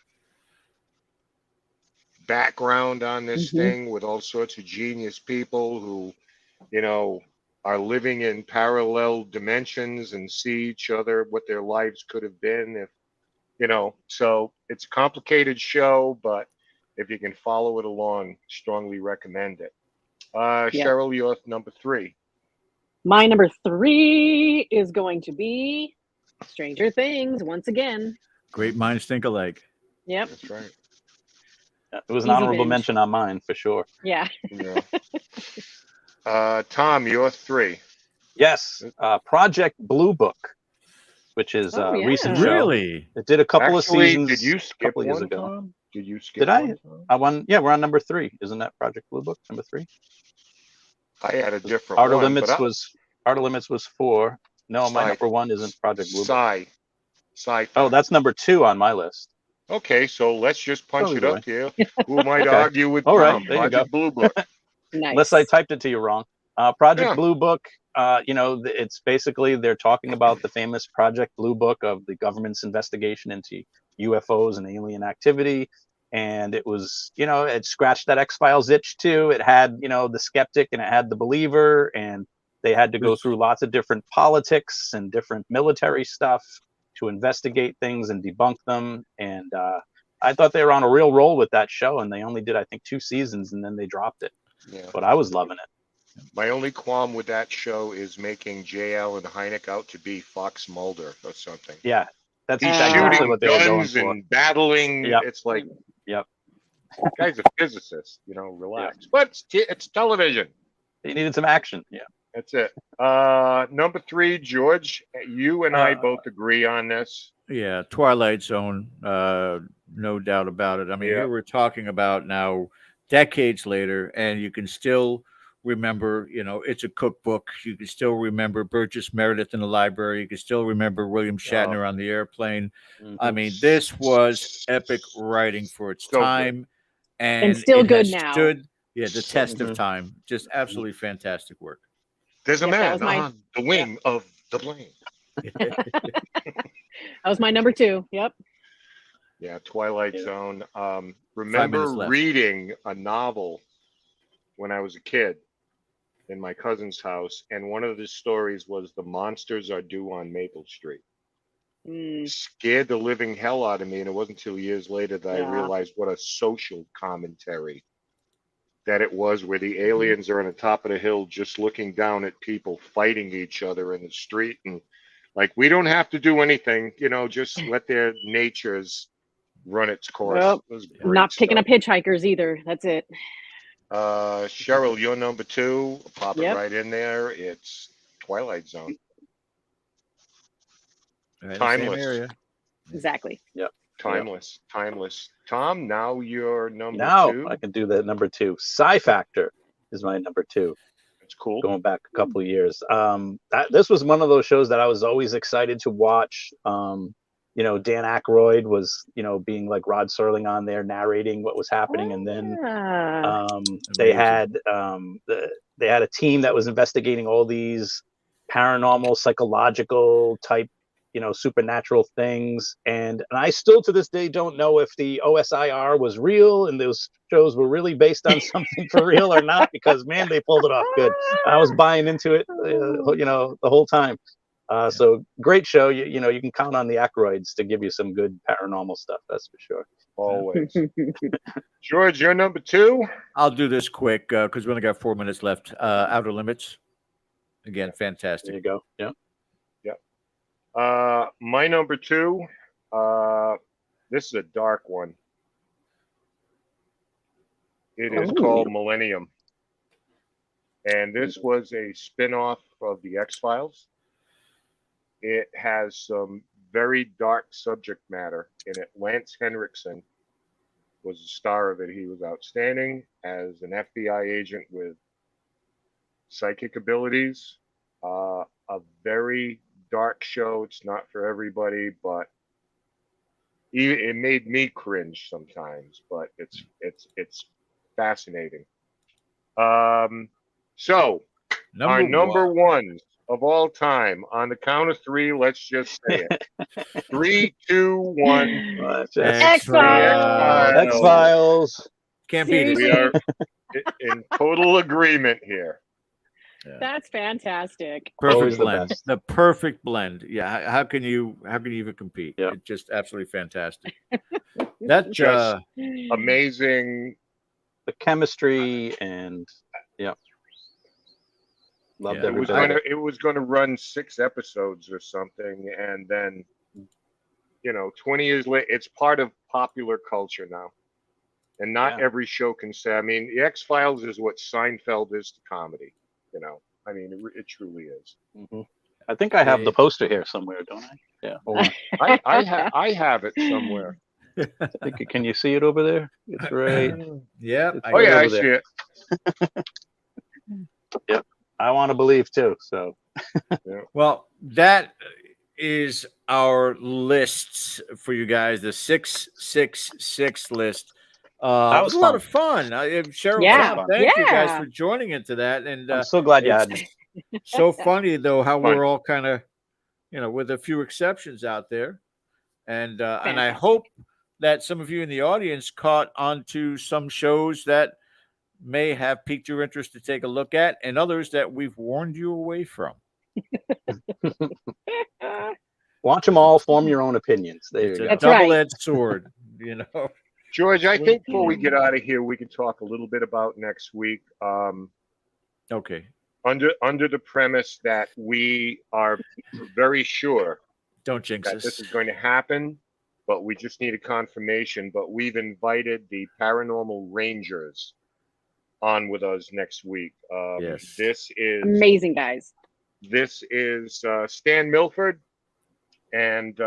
background on this thing, with all sorts of genius people who, you know, are living in parallel dimensions and see each other, what their lives could have been if, you know. So it's a complicated show, but if you can follow it along, strongly recommend it. Cheryl, you're number 3. My number 3 is going to be Stranger Things once again. Great minds think alike. Yep. That's right. It was an Easy honorable binge. mention on mine for sure. Yeah. Yeah. Tom, you're 3. Yes, Project Blue Book, which is Oh, a yeah. recent show. Really? It did a couple of Actually, seasons. did you a skip couple of years one, ago. Tom? Did you skip Did I? one, Tom? I won. Yeah, we're on number 3. Isn't that Project Blue Book number 3? I had a different Outer one. Limits was 4. No, my Sci- number 1 isn't Project Blue Book. Sci-fi. Oh, that's number 2 on my list. Okay, so let's just punch Oh, it either up here. Who might Okay. argue with All right, Tom? there you Project Blue Book. Nice. Unless I typed it to you wrong. Project Yeah. Blue Book, you know, it's basically they're talking about the famous Project Blue Book of the government's investigation into UFOs and alien activity. And it was, you know, it scratched that X-Files itch too. It had, you know, the skeptic and it had the believer, and they had to go through lots of different politics and different military stuff to investigate things and debunk them. And I thought they were on a real roll with that show, and they only did, I think, 2 seasons, and then they dropped it. Yeah. But I was loving it. My only qualm with that show is making J. Allen Hynek out to be Fox Mulder or something. Yeah, that's He's exactly shooting what they were going guns for. and battling. Yep. It's like, Yep. the guy's a physicist, you know, relax. But it's television. They needed some action. Yeah. That's it. Number 3, George, you and I both agree on this. Yeah, Twilight Zone, no doubt about it. I mean, Yeah. here we're talking about now decades later, and you can still remember, you know, it's a cookbook. You can still remember Burgess Meredith in the library. You can still remember William Shatner on the airplane. I mean, this was epic writing for its So time, and still it good has now. stood the test of time. Just absolutely fantastic work. There's a Yes, that man was my- on the wing of the plane. That was my number 2. Yep. Yeah, Twilight Yeah. Zone. 5 Remember minutes left. reading a novel when I was a kid in my cousin's house, and one of the stories was The Monsters Are Due on Maple Street. Scared the living hell out of me, and it wasn't until years later that I Yeah. realized what a social commentary that it was, where the aliens are on the top of the hill just looking down at people fighting each other in the street, and like, we don't have to do anything, you know, just let their natures run its course. Well, It was great not picking stuff. up hitchhikers either. That's it. Cheryl, you're number 2. Pop it Yep. right in there. It's Twilight Zone. Right in the same Timeless. area. Exactly. Yep. Timeless. Tom, now you're number Now 2. I can do that number 2. Sci Factor is my number 2. It's cool. Going back a couple of years. This was one of those shows that I was always excited to watch. Dan Aykroyd was, being like Rod Serling on there narrating what was happening, and then they had a team that was investigating all these paranormal, psychological type, supernatural things, and I still to this day don't know if the OSIR was real and those shows were really based on something for real or not, because man, they pulled it off good. I was buying into it, the whole time. So great show. You can count on the Aykroyds to give you some good paranormal stuff. That's for sure. Always. George, you're number 2. I'll do this quick because we only got 4 minutes left. Outer Limits. Again, fantastic. There you go. Yeah. My number 2. This is a dark one. It is called Millennium, and this was a spin-off of the X-Files. It has some very dark subject matter in it. Lance Henriksen was the star of it. He was outstanding as an FBI agent with psychic abilities. A very dark show. It's not for everybody, but it made me cringe sometimes. But it's fascinating. So our number ones of all time, on the count of 3, let's just say it. 3, 2, 1. X-Files. Can't beat it. We are in total agreement here. Yeah. That's fantastic. Perfect blend. The perfect blend. Yeah. How can you even compete? Yeah. It's just absolutely fantastic. That just amazing. The chemistry and loved it. It was going to run 6 episodes or something, and then 20 years later, it's part of popular culture now, and not every show can say. I mean, the X-Files is what Seinfeld is to comedy. I mean, it truly is. Mm-hmm. I think I have the poster here somewhere, don't I? Yeah. I have it somewhere. Can you see it over there? It's right. Yeah. I see it. Yep. I want to believe too. So. Well, that is our lists for you guys. The 666 list. That was a lot of fun. Cheryl, thank you guys for joining into that. And I'm so glad you had me. So funny though how we're all kind of, with a few exceptions out there, and I hope that some of you in the audience caught onto some shows that may have piqued your interest to take a look at, and others that we've warned you away from. Watch them all, form your own opinions. There it's you a go. double-edged sword, George, I think before we get out of here, we can talk a little bit about next week. Okay. Under the premise that we are very sure don't jinx that this is going to happen, but we just need a confirmation. But we've invited the Paranormal Rangers on with us next week. Yes. This is amazing, guys. This is Stan Milford and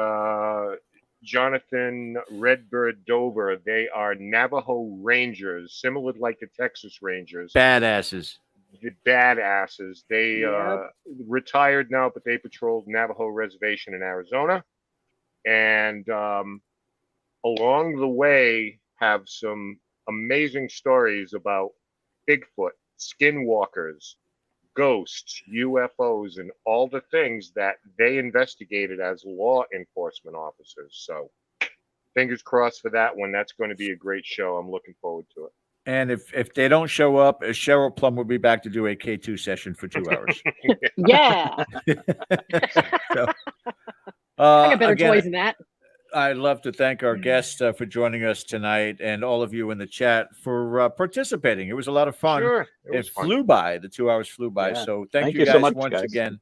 Jonathan Redbird Dover. They are Navajo Rangers, similar like the Texas Rangers. Badasses. The badasses. They retired now, but they patrolled Navajo Reservation in Arizona. And along the way have some amazing stories about Bigfoot, skinwalkers, ghosts, UFOs, and all the things that they investigated as law enforcement officers. So fingers crossed for that one. That's going to be a great show. I'm looking forward to it. And if they don't show up, Cheryl Plum will be back to do a K2 session for 2 hours. Yeah. So, I got better toys than that. I'd love to thank our guests for joining us tonight, and all of you in the chat for participating. It was a lot of fun. Sure, it flew by. The 2 hours flew by. Yeah. So thank you so guys much, once guys. again.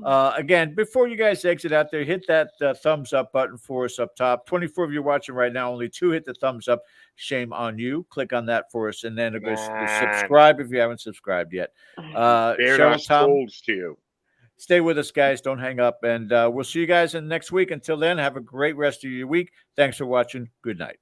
Again, before you guys exit out there, hit that thumbs up button for us up top. 24 of you watching right now, only 2 hit the thumbs up. Shame on you. Click on that for us, and then subscribe if you haven't subscribed yet. They're Cheryl, not Tom, souls to you. Stay with us, guys. Don't hang up. And we'll see you guys in next week. Until then, have a great rest of your week. Thanks for watching. Good night.